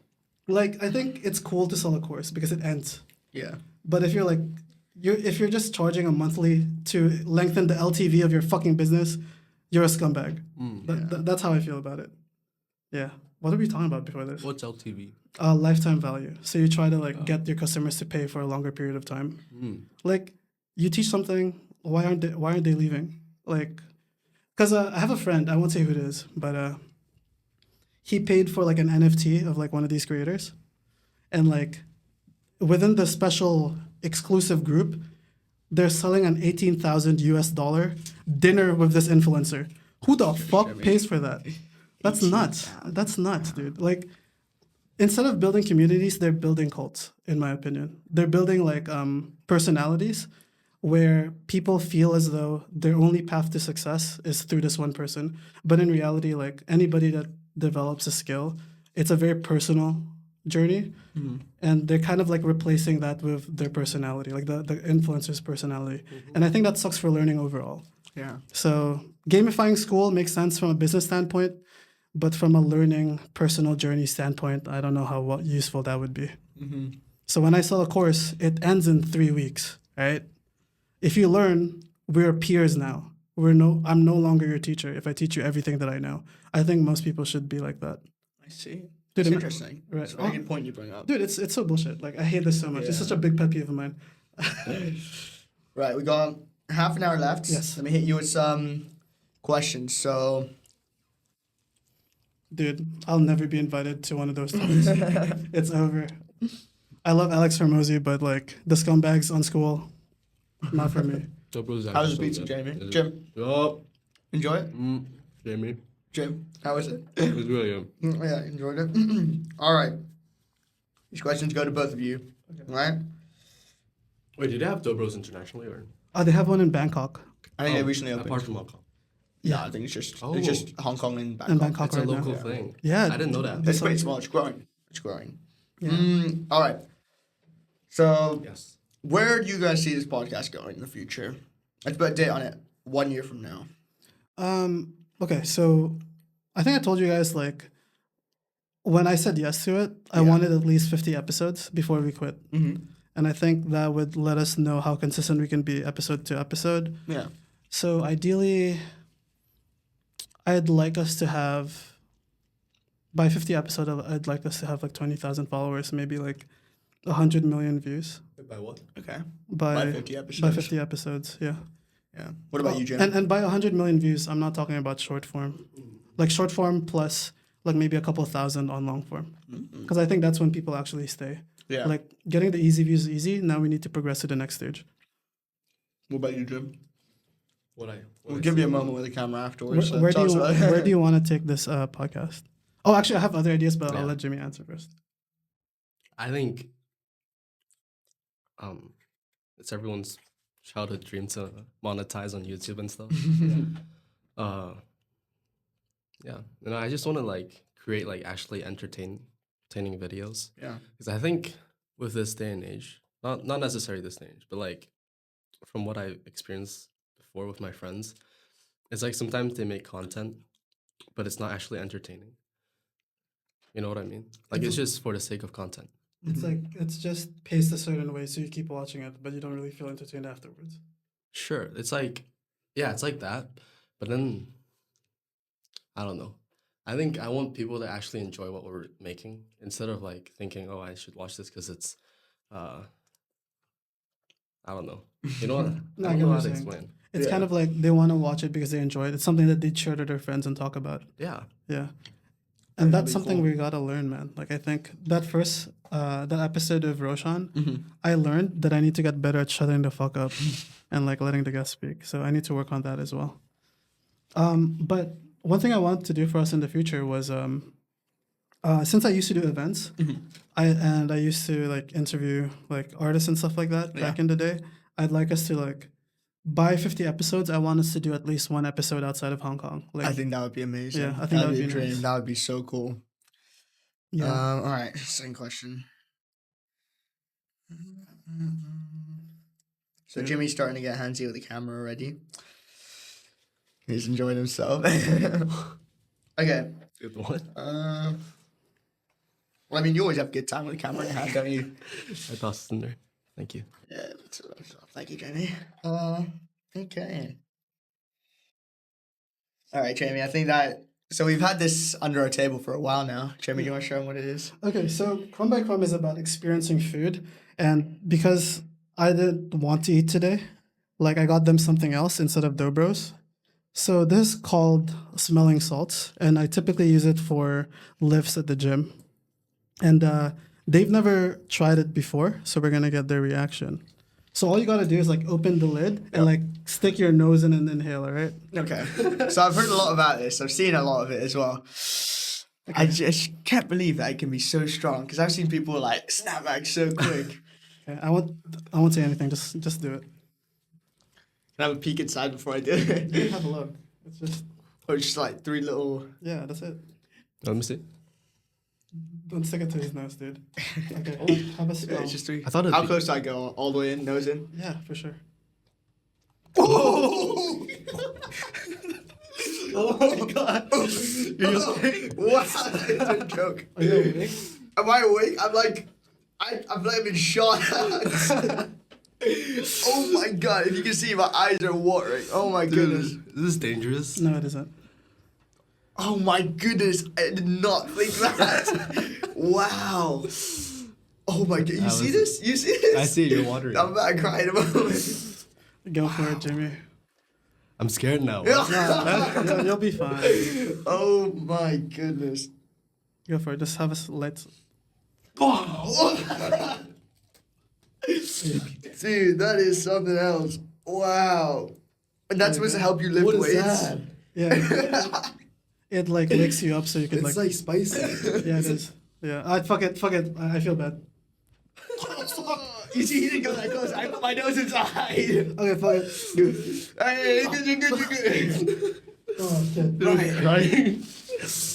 A: like I think it's cool to sell a course because it ends.
C: Yeah.
A: But if you're just charging a monthly to lengthen the LTV of your fucking business, you're a scumbag. That's how I feel about it. Yeah. What are we talking about before this?
D: What's LTV?
A: Lifetime value. So you try to like get your customers to pay for a longer period of time. Like you teach something, why aren't they leaving? Like, because I have a friend, I won't say who it is, but he paid for like an NFT of like one of these creators, and like within the special exclusive group, they're selling an $18,000 dinner with this influencer. Who the fuck pays for that? That's nuts. That's nuts, dude. Like, instead of building communities, they're building cults, in my opinion. They're building like personalities where people feel as though their only path to success is through this one person. But in reality, like anybody that develops a skill, it's a very personal journey. And they're kind of like replacing that with their personality, like the influencer's personality. And I think that sucks for learning overall.
C: Yeah.
A: So gamifying school makes sense from a business standpoint, but from a learning personal journey standpoint, I don't know how useful that would be. So when I sell a course, it ends in 3 weeks, right? If you learn, we're peers now. I'm no longer your teacher if I teach you everything that I know. I think most people should be like that.
C: I see.
A: Dude,
C: It's interesting.
A: right.
C: It's a very good point you bring up.
A: Dude, it's so bullshit. Like I hate this so much. It's
C: Yeah.
A: such a big pet peeve of mine.
C: Right, we got half an hour left.
A: Yes.
C: Let me hit you with some questions. So,
A: Dude, I'll never be invited to one of those talks. It's over. I love Alex Hormozy, but like the scumbags on school, not for me.
C: how was the pizza, Jamie? Jim,
D: Yup.
C: enjoy it?
D: Jamie.
C: Jim, how was it?
D: It was really good.
C: Yeah, enjoyed it. All right. These questions go to both of you. All right?
D: Wait, did they have Dobros internationally or?
A: They have one in Bangkok.
C: I think they recently
D: Apart
C: opened.
D: from Hong Kong.
C: Yeah, I think it's just Hong Kong and Bangkok.
A: In Bangkok
D: It's a
A: right
D: local
A: now.
D: thing.
A: Yeah.
D: I didn't know that.
C: It's pretty small. It's growing. It's growing.
A: Yeah.
C: All right. So,
D: Yes.
C: where do you guys see this podcast going in the future? Let's put a date on it. 1 year from now.
A: Okay, so I think I told you guys like when I said yes to it, I
C: Yeah.
A: wanted at least 50 episodes before we quit.
C: Mm-hmm.
A: And I think that would let us know how consistent we can be episode to episode.
C: Yeah.
A: So ideally, I'd like us to have, by 50 episode, I'd like us to have like 20,000 followers, maybe like 100 million views
D: By what?
C: Okay.
A: by,
C: By 50 episodes.
A: by 50 episodes, yeah.
C: Yeah. What about you, Jim?
A: And by 100 million views, I'm not talking about short form. Like short form plus like maybe a couple thousand on long form. Because I think that's when people actually stay.
C: Yeah.
A: Like getting the easy views is easy. Now we need to progress to the next stage.
C: What about you, Jim? We'll
D: I
C: give
D: see.
C: you a moment with the camera afterwards.
A: Where
C: tell us about it.
A: where do you want to take this podcast? Oh, actually, I have other ideas, but I'll
D: Yeah.
A: let Jimmy answer first.
D: I think it's everyone's childhood dream to monetize on YouTube and stuff. Yeah, I just want to like create like actually entertaining videos.
C: Yeah.
D: Because I think with this day and age, not necessarily this day and age, but like from what I experienced before with my friends, it's like sometimes they make content, but it's not actually entertaining. You know what I mean? Like it's just for the sake of content.
A: It's like it's just paced a certain way, so you keep watching it, but you don't really feel entertained afterwards.
D: Sure, it's like, yeah, it's like that. But then, I don't know. I think I want people to actually enjoy what we're making instead of like thinking, oh, I should watch this because it's, I don't know. You know what?
A: No,
D: I
A: I
D: don't
A: get
D: know
A: what
D: how to
A: you're saying.
D: explain.
A: It's
C: Yeah.
A: kind of like they want to watch it because they enjoy it. It's something that they share to their friends and talk about.
D: Yeah.
A: Yeah. And
C: That'd
A: that's
C: be
A: something
C: cool.
A: we gotta learn, man. Like I think that first that episode of Roshan,
C: Mm-hmm.
A: I learned that I need to get better at shutting the fuck up and like letting the guest speak. So I need to work on that as well. But one thing I wanted to do for us in the future was since I used to do events, I used to like interview like artists and stuff like that back
C: Yeah.
A: in the day. I'd like us to like by 50 episodes, I want us to do at least one episode outside of Hong Kong. Like
C: I think that would be amazing.
A: Yeah, I think that would
C: a
A: be
C: dream.
A: nice.
C: That would be so cool.
A: yeah.
C: All right. Second question. So
A: Yeah.
C: Jimmy's starting to get handsy with the camera already. He's enjoying himself. Okay.
D: Good one.
C: Well, I mean, you always have a good time with the camera in your hand, don't you?
D: I tossed in there. Thank you.
C: Yeah. Thank you, Jamie. Okay. All right, Jamie. I think that. So we've had this under our table for a while now. Jamie, do you want to show them what it is?
A: Okay, so Crumb by Crumb is about experiencing food. And because I didn't want to eat today, like I got them something else instead of Dobros. So this is called smelling salts, and I typically use it for lifts at the gym. And they've never tried it before, so we're gonna get their reaction. So all you gotta do is like open the lid and like stick your nose in and inhale, all right?
C: Okay. So I've heard a lot about this. I've seen a lot of it as well. I just can't believe that it can be so strong because I've seen people like snap back so quick.
A: Okay, I won't say anything. Just do it.
C: Can I have a peek inside before I do it?
A: You can have a look. It's just
C: Or just like three little.
A: yeah, that's it.
D: Let me see.
A: Don't stick it to his nose, dude. Okay, have a
C: Yeah,
A: smell.
C: it's just three.
D: I thought it'd
C: How
D: be-
C: close do I go? All the way in, nose in?
A: Yeah, for sure.
C: Oh! Oh my god! Wow, that's a joke.
A: Are you awake?
C: Am I awake? I'm like, I've like been shot at. Oh my god! If you can see, my eyes are watering. Oh my goodness!
D: Dude, is this dangerous?
A: No, it isn't.
C: Oh my goodness! I did not think that. Wow! Oh my god! You
D: That
C: see
D: was-
C: this? You see this?
D: I see it, you're watering.
C: I'm about to cry in a moment.
A: Go for it, Jimmy.
D: I'm scared now.
A: You'll be fine.
C: Oh my goodness!
A: Go for it. Just have a light.
C: Dude, that is something else. Wow. And that's supposed to help you lift weights.
A: Yeah. It like wakes you up so you can like.
C: spicy.
A: Yeah, it is. Yeah. Fuck it. I feel bad.
C: You see, he didn't go that close. I put my nose inside.
A: Okay, fuck it.
C: Hey, you're good.
A: Oh shit.
C: Right.
D: Crying.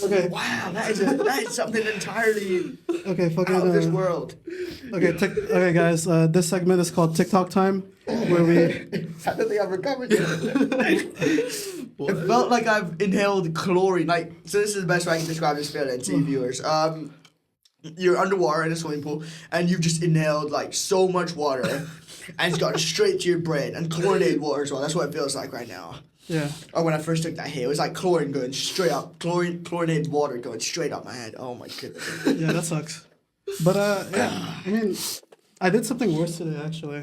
A: Okay.
C: Wow, that is something entirely
A: Okay, fucking.
C: out of this world.
A: Okay, guys. This segment is called TikTok time, where we.
C: I don't think I've recovered yet. It felt like I've inhaled chlorine. Like, so this is the best way I can describe this feeling to you viewers. You're underwater in a swimming pool, and you've just inhaled like so much water, and it's gone straight to your brain, and chlorinated water as well. That's what it feels like right now.
A: Yeah.
C: Or when I first took that hit, it was like chlorine going straight up, chlorinated water going straight up my head. Oh my goodness.
A: Yeah, that sucks. But yeah, I mean, I did something worse today actually.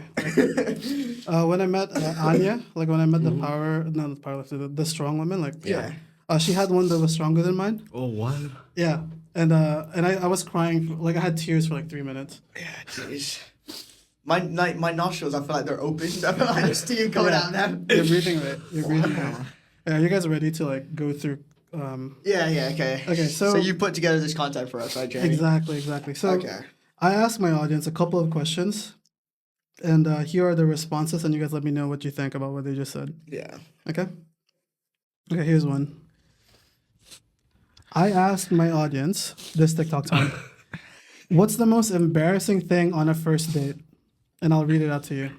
A: When I met Anya, like when I met not the powerlifter, the strong woman, like
C: Yeah.
A: she had one that was stronger than mine.
D: Oh, what?
A: Yeah, and I was crying, like I had tears for like 3 minutes.
C: Yeah, jeez. My nostrils, I feel like they're open. I feel like there's steam coming out now.
A: You're breathing right. You're breathing right. Yeah, you guys are ready to like go through.
C: Yeah, okay.
A: Okay, so
C: you put together this content for us, right, Jamie?
A: Exactly. So
C: Okay.
A: I asked my audience a couple of questions, and here are the responses, and you guys let me know what you think about what they just said.
C: Yeah.
A: Okay? Okay, here's one. I asked my audience, this TikTok time, what's the most embarrassing thing on a first date? And I'll read it out to you.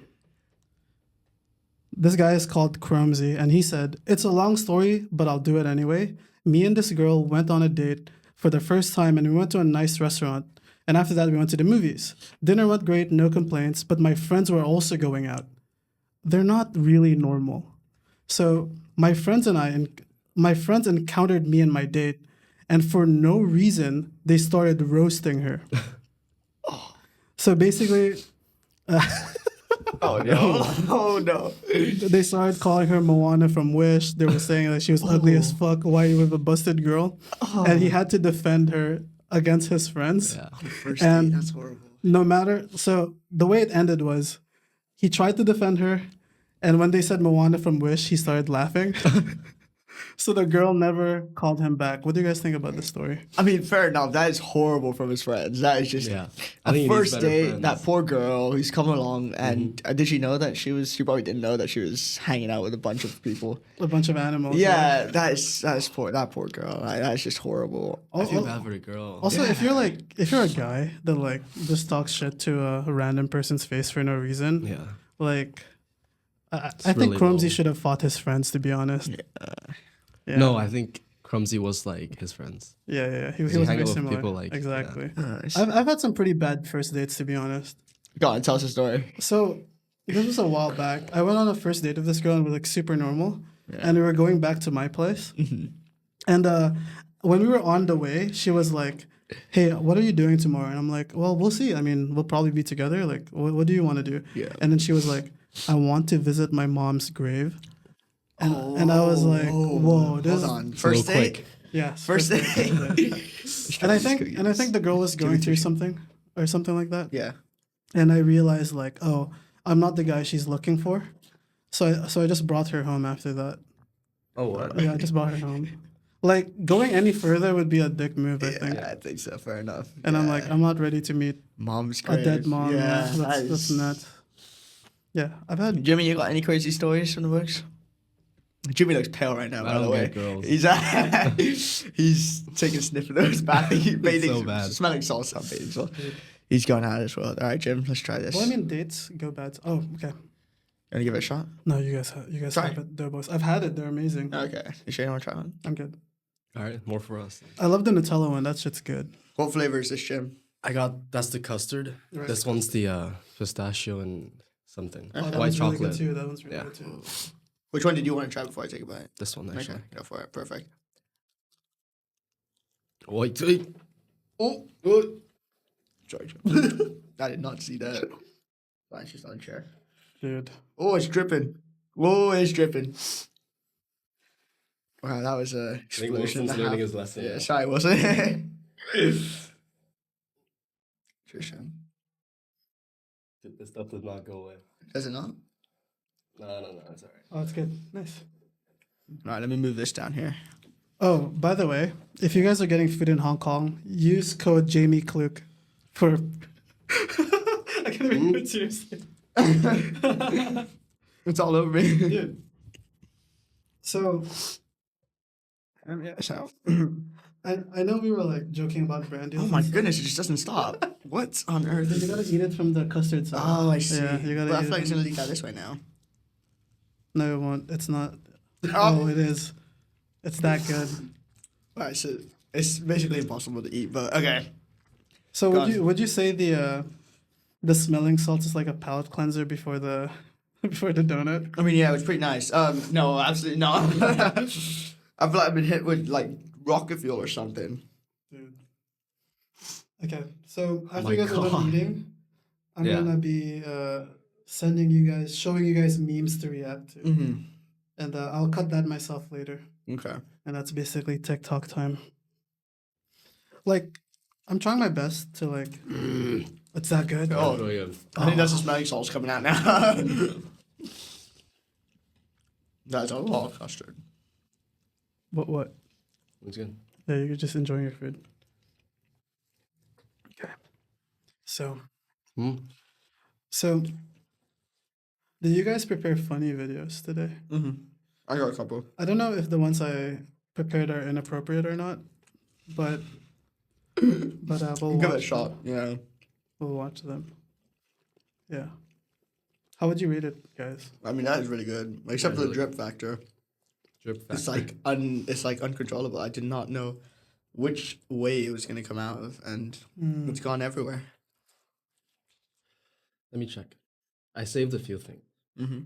A: This guy is called Crumb, and he said, it's a long story, but I'll do it anyway. Me and this girl went on a date for the first time, and we went to a nice restaurant. And after that, we went to the movies. Dinner went great, no complaints, but my friends were also going out. They're not really normal. So my friends encountered me and my date, and for no reason, they started roasting her. So basically,
C: Oh no. Oh no.
A: they started calling her Moana from Wish. They were saying that she was ugly as fuck. Why you with a busted girl? And he had to defend her against his friends.
D: Yeah.
C: First
A: And
C: date, that's horrible.
A: no matter, so the way it ended was he tried to defend her, and when they said Moana from Wish, he started laughing. So the girl never called him back. What do you guys think about this story?
C: I mean, fair enough. That is horrible from his friends. That is just
D: Yeah.
C: a
D: I think he needs
C: first
D: better
C: date.
D: friends.
C: That poor girl who's coming along, and did she know that she probably didn't know that she was hanging out with a bunch of people.
A: A bunch of animals.
C: Yeah, that is poor. That poor girl. That's just horrible.
D: I feel bad for the girl.
A: Also, if you're a guy that like just talks shit to a random person's face for no reason,
D: Yeah.
A: like I think
D: really
A: Crumsy
D: low.
A: should have fought his friends, to be honest. Yeah.
D: No, I think Crumsy was like his friends.
A: Yeah. He
D: He
A: was
D: hang
A: very
D: out with
A: similar.
D: people like-
A: exactly.
C: Nice.
A: I've had some pretty bad first dates, to be honest.
C: Go on, tell us a story.
A: So this was a while back. I went on a first date with this girl and we're like super normal. And we were going back to my place. And when we were on the way, she was like, hey, what are you doing tomorrow? And I'm like, well, we'll see. I mean, we'll probably be together. Like, what do you want to do?
C: Yeah.
A: And then she was like, I want to visit my mom's grave. And I was like, whoa, this
C: Hold
A: is
C: on.
D: It's a little
C: First date?
D: quick.
A: yeah,
C: First date?
A: And I think the girl was going through something or something like that.
C: Yeah.
A: And I realized like, oh, I'm not the guy she's looking for. So I just brought her home after that.
D: Oh, what?
A: Yeah, I just brought her home. Like going any further would be a dick move, I think.
C: Yeah, I think so. Fair enough.
A: And I'm
C: Yeah.
A: like, I'm not ready to meet
C: Mom's
A: a
C: grave.
A: dead mom.
C: Yeah,
A: That's nuts. Yeah, I've had.
C: Jimmy, you got any crazy stories from the books? Jimmy looks pale right now,
D: I
C: by
D: don't
C: the way.
D: get girls.
C: He's taking a sniff of those bathing,
D: so bad.
C: smelling salsa bathing. So he's going out as well. All right, Jim, let's try this.
A: Well, I mean, dates go bad. Oh, okay.
C: Wanna give it a shot?
A: No, you guys
C: Try.
A: have it. They're both. I've had it. They're amazing.
C: Okay. You sure you want to try one?
A: I'm good.
D: All right, more for us.
A: I love the Nutella one. That shit's good.
C: What flavor is this, Jim?
D: That's the custard.
A: Right.
D: This one's the pistachio and something.
A: Oh, that
D: White
A: one's really
D: chocolate.
A: good too. That one's really
D: Yeah.
A: good too.
C: Which one did you want to try before I take a bite?
D: This one actually.
C: Okay, go for it. Perfect.
D: Wait.
C: Oh, oh. Sorry, Jim. I did not see that. Fine, she's on a chair.
A: Dude.
C: Oh, it's dripping. Whoa, it's dripping. Wow, that was a explosion.
D: Wilson's
C: and a
D: learning
C: half.
D: his lesson.
C: Yeah,
D: now.
C: sorry, wasn't it? Trishan.
D: This stuff does not go away.
C: Does it not?
D: No, it's alright.
A: Oh, it's good. Nice.
C: All right, let me move this down here.
A: Oh, by the way, if you guys are getting food in Hong Kong, use code Jamie Kluk for. I can't even do it seriously.
C: It's all over me.
A: Dude. So,
C: Yeah, so.
A: I know we were like joking about brand deals.
C: Oh
A: and
C: my
A: stuff.
C: goodness, it just doesn't stop. What on earth
A: You
C: is
A: gotta
C: this?
A: eat it from the custard side.
C: Oh, I see.
A: Yeah, you gotta
C: But I
A: eat
C: feel like
A: it.
C: it's gonna leak out this way now.
A: No, it won't. It's not.
C: Oh.
A: Oh, it is. It's that good.
C: Alright, so it's basically impossible to eat, but okay.
A: So
C: God.
A: would you say the smelling salts is like a palate cleanser before the before the donut?
C: I mean, yeah, it was pretty nice. No, absolutely not. I feel like I've been hit with like rocket fuel or something.
A: Dude. Okay, so after
D: my
A: you guys are
D: God.
A: done eating, I'm
D: Yeah.
A: gonna be showing you guys memes to react to,
C: Mm-hmm.
A: and I'll cut that myself later.
C: Okay.
A: And that's basically TikTok time. Like, I'm trying my best to like. It's that good.
C: Oh.
D: Really good.
C: I think that's the smelling salts coming out now. That's a lot of custard.
A: What?
D: It's good.
A: Yeah, you're just enjoying your food. Okay. So,
D: Mm.
A: so, did you guys prepare funny videos today?
C: Mm-hmm. I got a couple.
A: I don't know if the ones I prepared are inappropriate or not, but we'll
C: Give it a
A: watch
C: shot.
A: them.
C: Yeah.
A: We'll watch them. Yeah. How would you rate it, guys?
C: I mean, that is really good, except for the
D: really
C: drip factor.
D: Drip
C: It's
D: factor.
C: like it's like uncontrollable. I did not know which way it was gonna come out of, and it's gone everywhere.
D: Let me check. I saved a few things.
C: Mm-hmm.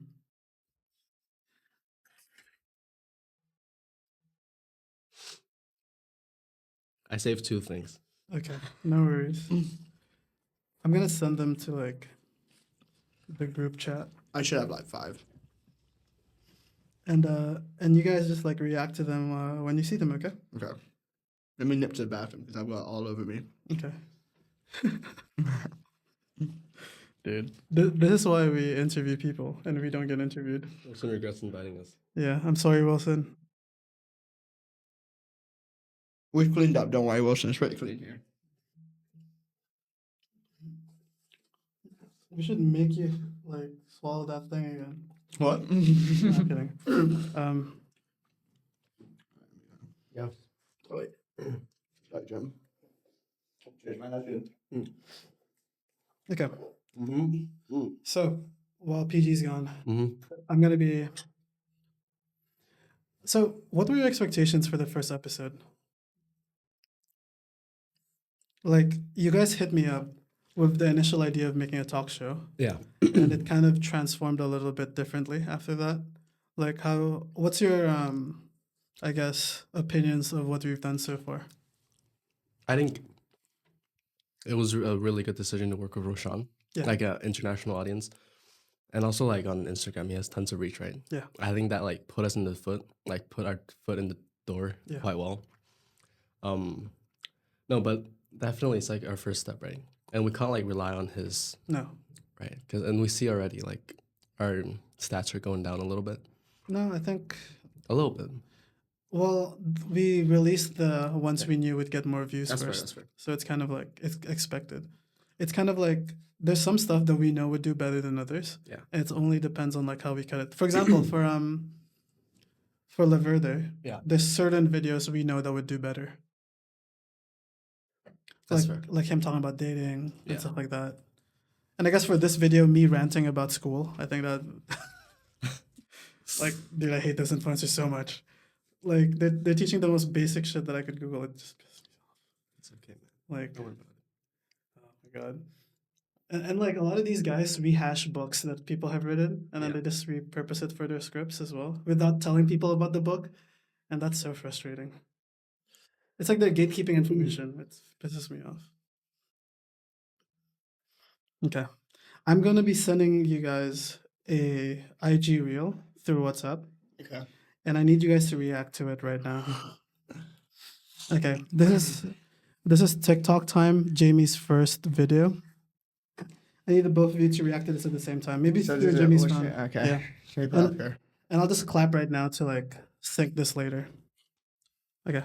D: I saved two things.
A: Okay, no worries. I'm gonna send them to like the group chat,
C: I should have like 5.
A: and you guys just like react to them when you see them. Okay.
C: Okay. Let me nip to the bathroom because I've got it all over me.
A: Okay. Dude, this is why we interview people and we don't get interviewed.
D: Wilson regrets inviting us.
A: Yeah, I'm sorry, Wilson.
C: We've cleaned up. Don't worry, Wilson. It's pretty clean here.
A: We should make you like swallow that thing again.
C: What?
A: No, I'm kidding.
D: Yeah.
C: Oh, wait. Sorry, Jim. Cheers, man. That's good.
A: Okay.
D: Mm-hmm.
A: So while PG's gone,
D: Mm-hmm.
A: I'm gonna be. So, what were your expectations for the first episode? Like, you guys hit me up with the initial idea of making a talk show,
D: Yeah.
A: and it kind of transformed a little bit differently after that. Like, what's your, I guess, opinions of what we've done so far?
D: I think it was a really good decision to work with Roshan,
A: Yeah.
D: like an international audience, and also like on Instagram, he has tons of reach, right?
A: Yeah.
D: I think that like put us in the foot, like put our foot in the door
A: Yeah.
D: quite well. No, but definitely it's like our first step, right? And we can't like rely on his,
A: No.
D: right? And we see already like our stats are going down a little bit,
A: No, I think.
D: a little bit.
A: Well, we released the ones we knew would get more views
C: That's fair,
A: first.
C: that's fair.
A: So it's kind of like it's expected. It's kind of like there's some stuff that we know would do better than others.
D: Yeah.
A: And it only depends on like how we cut it. For example, for Laverde,
D: Yeah.
A: there's certain videos we know that would do better.
D: That's
A: like
D: fair.
A: like him talking about dating
D: Yeah.
A: and stuff like that. And I guess for this video, me ranting about school, I think that like, dude, I hate those influencers so much. Like they're teaching the most basic shit that I could Google. It just pisses me off.
D: It's okay, man.
A: Like,
D: Don't worry about it.
A: oh my god. And like a lot of these guys rehash books that people have written and then
D: Yeah.
A: they just repurpose it for their scripts as well without telling people about the book. And that's so frustrating. It's like they're gatekeeping information. It pisses me off. Okay. I'm gonna be sending you guys a IG reel through WhatsApp.
C: Okay.
A: And I need you guys to react to it right now. Okay, this is TikTok time, Jamie's first video. I need the both of you to react to this at the same time. Maybe
C: So
A: through
C: this is
A: Jamie's
C: it.
A: phone.
C: Okay.
A: Yeah.
C: Shape it up here.
A: And I'll just clap right now to like sync this later. Okay.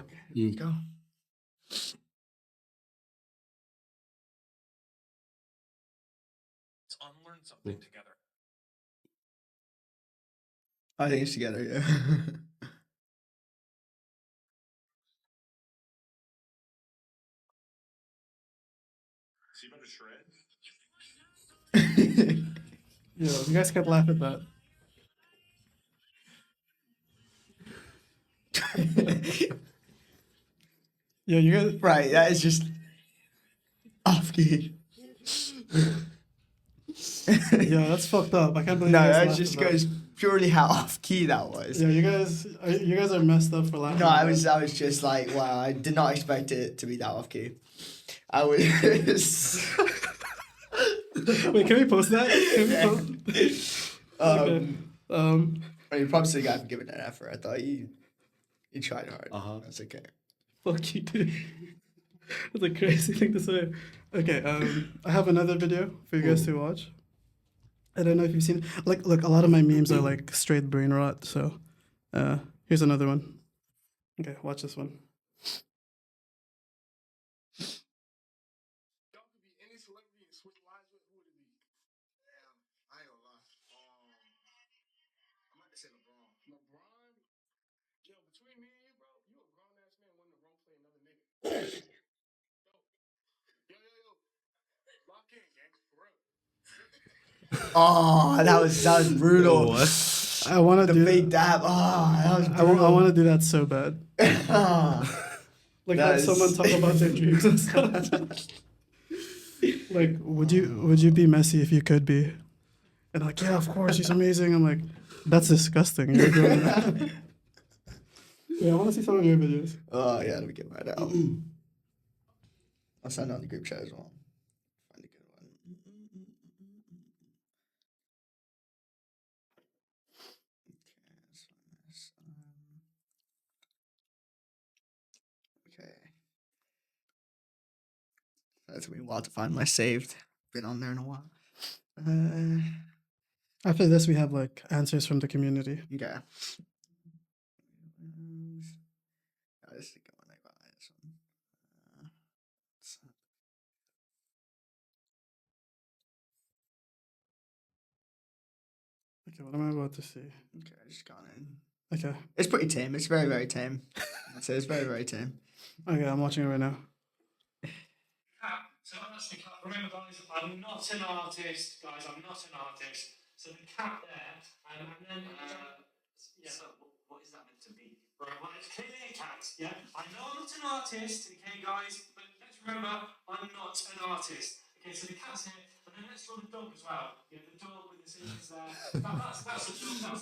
C: Go.
B: Let's unlearn something together.
C: I think it's together, yeah.
A: Yo, you guys can't laugh at that. Yo, you guys.
C: Right, that is just off key.
A: Yo, that's fucked up. I can't believe
C: No,
A: you guys
C: that
A: laughed
C: just
A: at that.
C: goes purely how off key that was.
A: Yeah, you guys are messed up for laughing.
C: No,
A: at
C: I was
A: that.
C: just like, wow, I did not expect it to be that off key. I was.
A: Wait, can we post that? Can we post? Okay.
C: I mean, props to the guy for giving that effort. I thought you tried hard. That's okay.
A: Fuck you, dude. That's a crazy thing to say. Okay, I have another video for you guys to watch. I don't know if you've seen it. Like, look, a lot of my memes are like straight brain rot. So, here's another one. Okay, watch this one.
E: Y'all could be any celebrity and switch lives with. Who would it be? Damn, I ain't gonna lie. I'm about to say LeBron. LeBron? Yo, between me and you, bro, you a grown ass man wanting to role play another nigga. Yo. Lock in, gang. For real.
C: Oh, that was brutal.
D: What?
A: I want to
C: The
A: do
C: fake dab. Oh, that was
A: I
C: brutal.
A: want to do that so bad. Like
C: That
A: have
C: is-
A: someone talk about their dreams and stuff. Like, would you be messy if you could be? And like, yeah, of course, he's amazing. I'm like, that's disgusting. You're doing that. Yeah, I want to see some of your videos.
C: Oh yeah, let me get right out. I'll send it on the group chat as well. Find a good one. Okay, let's find this. Okay. That's gonna be a while to find my saved. Been on there in a while.
A: After this, we have like answers from the community.
C: Okay. This is a good one. I got this one.
A: Okay, what am I about to see?
C: Okay, I just got in.
A: Okay,
C: It's pretty tame. It's very, very tame. I'd say it's very, very tame.
A: okay, I'm watching it right now.
B: So that's the cat. Remember, guys, I'm not an artist. Guys, I'm not an artist. So the cat there, and then yeah. So what is that meant to be? Right. Well, it's clearly a cat. Yeah. I know I'm not an artist. Okay, guys, but let's remember, I'm not an artist. Okay, so the cat's here, and then let's draw the dog as well. Yeah, the dog with the scissors there. That's the dog. That's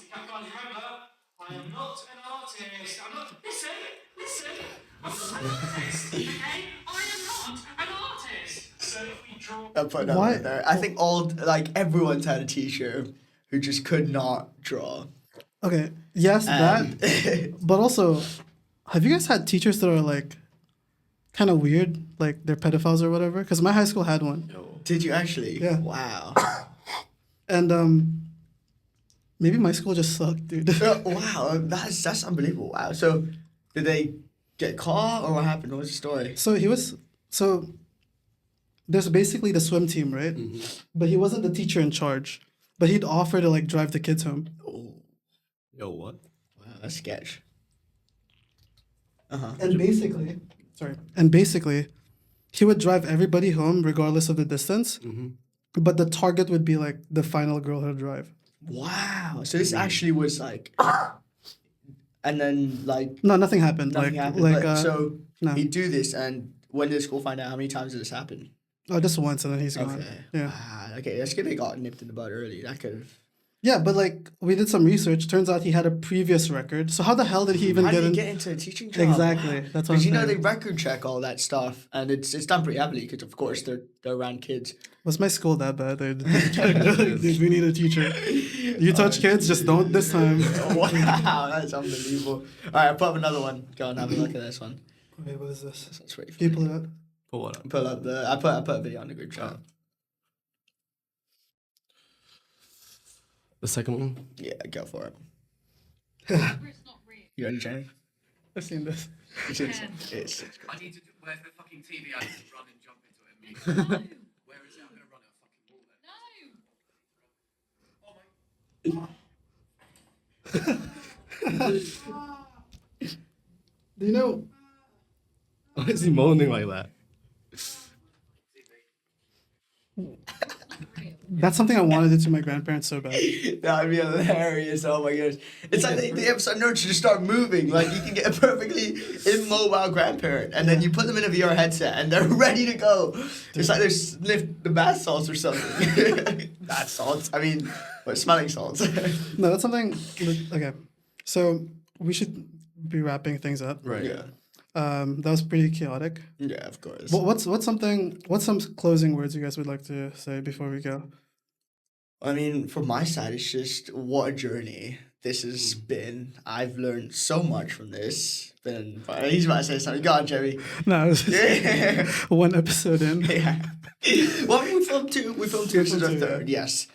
B: the cat. Guys, remember, I am not an artist. I'm not. Listen. I'm not an artist. Okay, I am not an artist. So if we draw.
C: I'll put that
A: Why-
C: right there. I think everyone's had a teacher who just could not draw.
A: Okay, yes,
C: And
A: that. But also, have you guys had teachers that are like kind of weird, like they're pedophiles or whatever? Because my high school had one,
C: did you actually?
A: Yeah.
C: Wow.
A: and maybe my school just sucked, dude.
C: Wow, that's unbelievable. Wow. So, did they get caught or what happened? What was the story?
A: So there's basically the swim team, right? But he wasn't the teacher in charge. But he'd offer to like drive the kids home.
C: Oh,
D: Yo, what?
C: wow, that's sketch.
A: And basically, he would drive everybody home regardless of the distance. But the target would be like the final girl he'll drive.
C: Wow. So this actually was like, and then like
A: No, nothing happened.
C: nothing
A: like
C: happened.
A: like
C: but,
A: uh,
C: so
A: no.
C: he'd do this, and when did the school find out? How many times did this happen?
A: Oh, just once and then he's gone.
C: Okay.
A: Yeah.
C: Wow. Okay, that's good. They got nipped in the bud early. That could have.
A: Yeah, but like we did some research. Turns out he had a previous record. So how the hell did he even
C: How
A: get
C: did
A: in?
C: he get into a teaching job?
A: Exactly. That's what
C: Because
A: I'm
C: they
A: saying.
C: record check all that stuff, and it's done pretty heavily. Because of course they're around kids.
A: Was my school that bad? They're like, dude, we need a teacher. You touch kids, just don't this time.
C: Wow, that's unbelievable. All right, I'll put up another one. Go and have a look at this one.
A: Wait, what is this?
C: This one's pretty
A: Can you
C: funny.
A: pull it up?
D: Pull what up?
C: I put a video on the group chat.
D: The second one?
C: Yeah, go for it.
F: It's not real.
C: You ready, Jenny?
A: I've seen this.
C: It's
G: I need to. Where's the fucking TV? I need to run and jump into it and meet.
F: No.
G: Where is it? I'm gonna run at a fucking wall then.
A: Do you know?
D: Why is he moaning like that?
A: That's something I wanted to do to my grandparents so bad.
C: That would be hilarious. Oh my gosh. It's like they have some nerves to just start moving. Like you can get a perfectly immobile grandparent and then you put them in a VR headset and they're ready to go. It's like they sniffed the bath salts or something. Bath salts. I mean, what, smelling salts.
A: No, that's something. Okay, so we should be wrapping things up.
D: Right.
C: Yeah.
A: That was pretty chaotic.
C: Yeah, of course.
A: What's some closing words you guys would like to say before we go?
C: I mean, from my side, it's just what a journey this has been. I've learned so much from this. He's about to say something. Go on, Jerry.
A: No, it was just one episode in.
C: Yeah. Well, I mean, we filmed two. This is our
A: two,
C: third. Yes.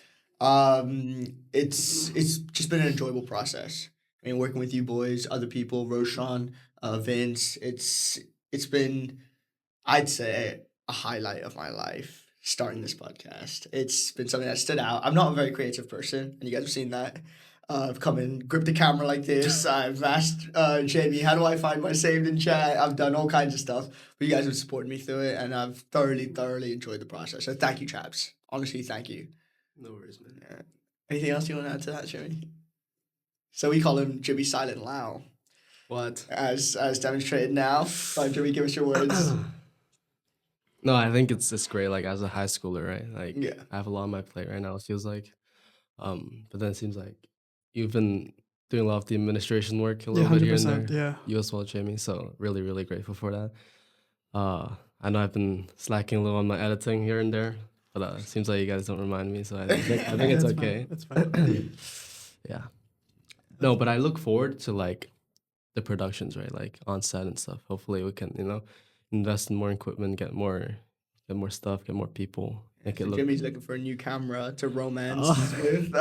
C: It's just been an enjoyable process. I mean, working with you boys, other people, Roshan, Vince. It's been, I'd say, a highlight of my life. Starting this podcast, it's been something that stood out. I'm not a very creative person, and you guys have seen that. I've come and gripped the camera like this. I've asked Jamie, how do I find my saved in chat? I've done all kinds of stuff, but you guys have supported me through it, and I've thoroughly enjoyed the process. So thank you, chaps. Honestly, thank you.
D: No worries, man.
C: Anything else you want to add to that, Jimmy? So we call him Jimmy Silent Lau,
D: What?
C: as demonstrated now. Jimmy, give us your words.
D: No, I think it's great. Like as a high schooler, right? Like
C: Yeah.
D: I have a lot on my plate right now. It feels like, but then it seems like you've been doing a lot of the administration work a little bit here and there.
A: Yeah.
D: You as well, Jamie. So really grateful for that. I know I've been slacking a little on my editing here and there, but it seems like you guys don't remind me. So I think it's okay.
A: It's fine.
D: Yeah. No, but I look forward to like the productions, right? Like on set and stuff. Hopefully we can, invest in more equipment, get more stuff, get more people. Make it look.
C: Jimmy's looking for a new camera to romance with.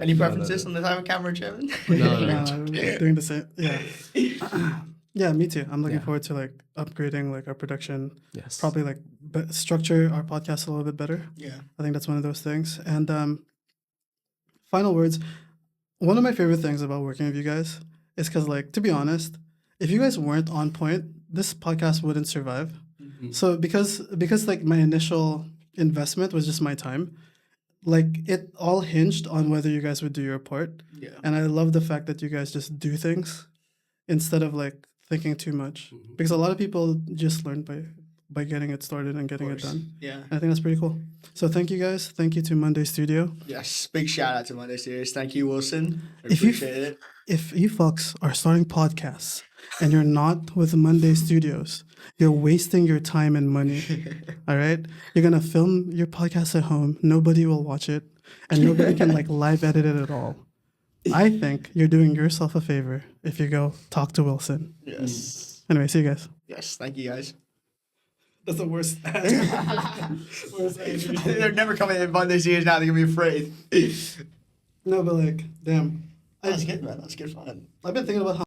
C: Any preferences on the type of camera, Jim?
D: No.
A: Doing the same. Yeah. Yeah, me too. I'm looking forward to like upgrading like our production.
D: Yes.
A: Probably like structure our podcast a little bit better.
C: Yeah.
A: I think that's one of those things. And final words. One of my favorite things about working with you guys is because, like, to be honest, if you guys weren't on point, this podcast wouldn't survive.
C: Mm-hmm.
A: So because like my initial investment was just my time, like it all hinged on whether you guys would do your part.
C: Yeah.
A: And I love the fact that you guys just do things instead of like thinking too much. Because a lot of people just learn by getting it started and getting it done.
C: Yeah.
A: And I think that's pretty cool. So thank you guys. Thank you to Monday Studio.
C: Yes. Big shout out to Monday Series. Thank you, Wilson. I
A: If you-
C: appreciate it.
A: If you fucks are starting podcasts and you're not with Monday Studios, you're wasting your time and money. All right? You're going to film your podcast at home. Nobody will watch it. And nobody can like live edit it at all. I think you're doing yourself a favor if you go talk to Wilson.
C: Yes.
A: Anyway, see you guys.
C: Yes. Thank you, guys.
A: That's the worst.
C: They're never coming in Monday Series now. They're going to be afraid.
A: No, but like, damn.
C: That's good, man. That's good fun.
A: I've been thinking about how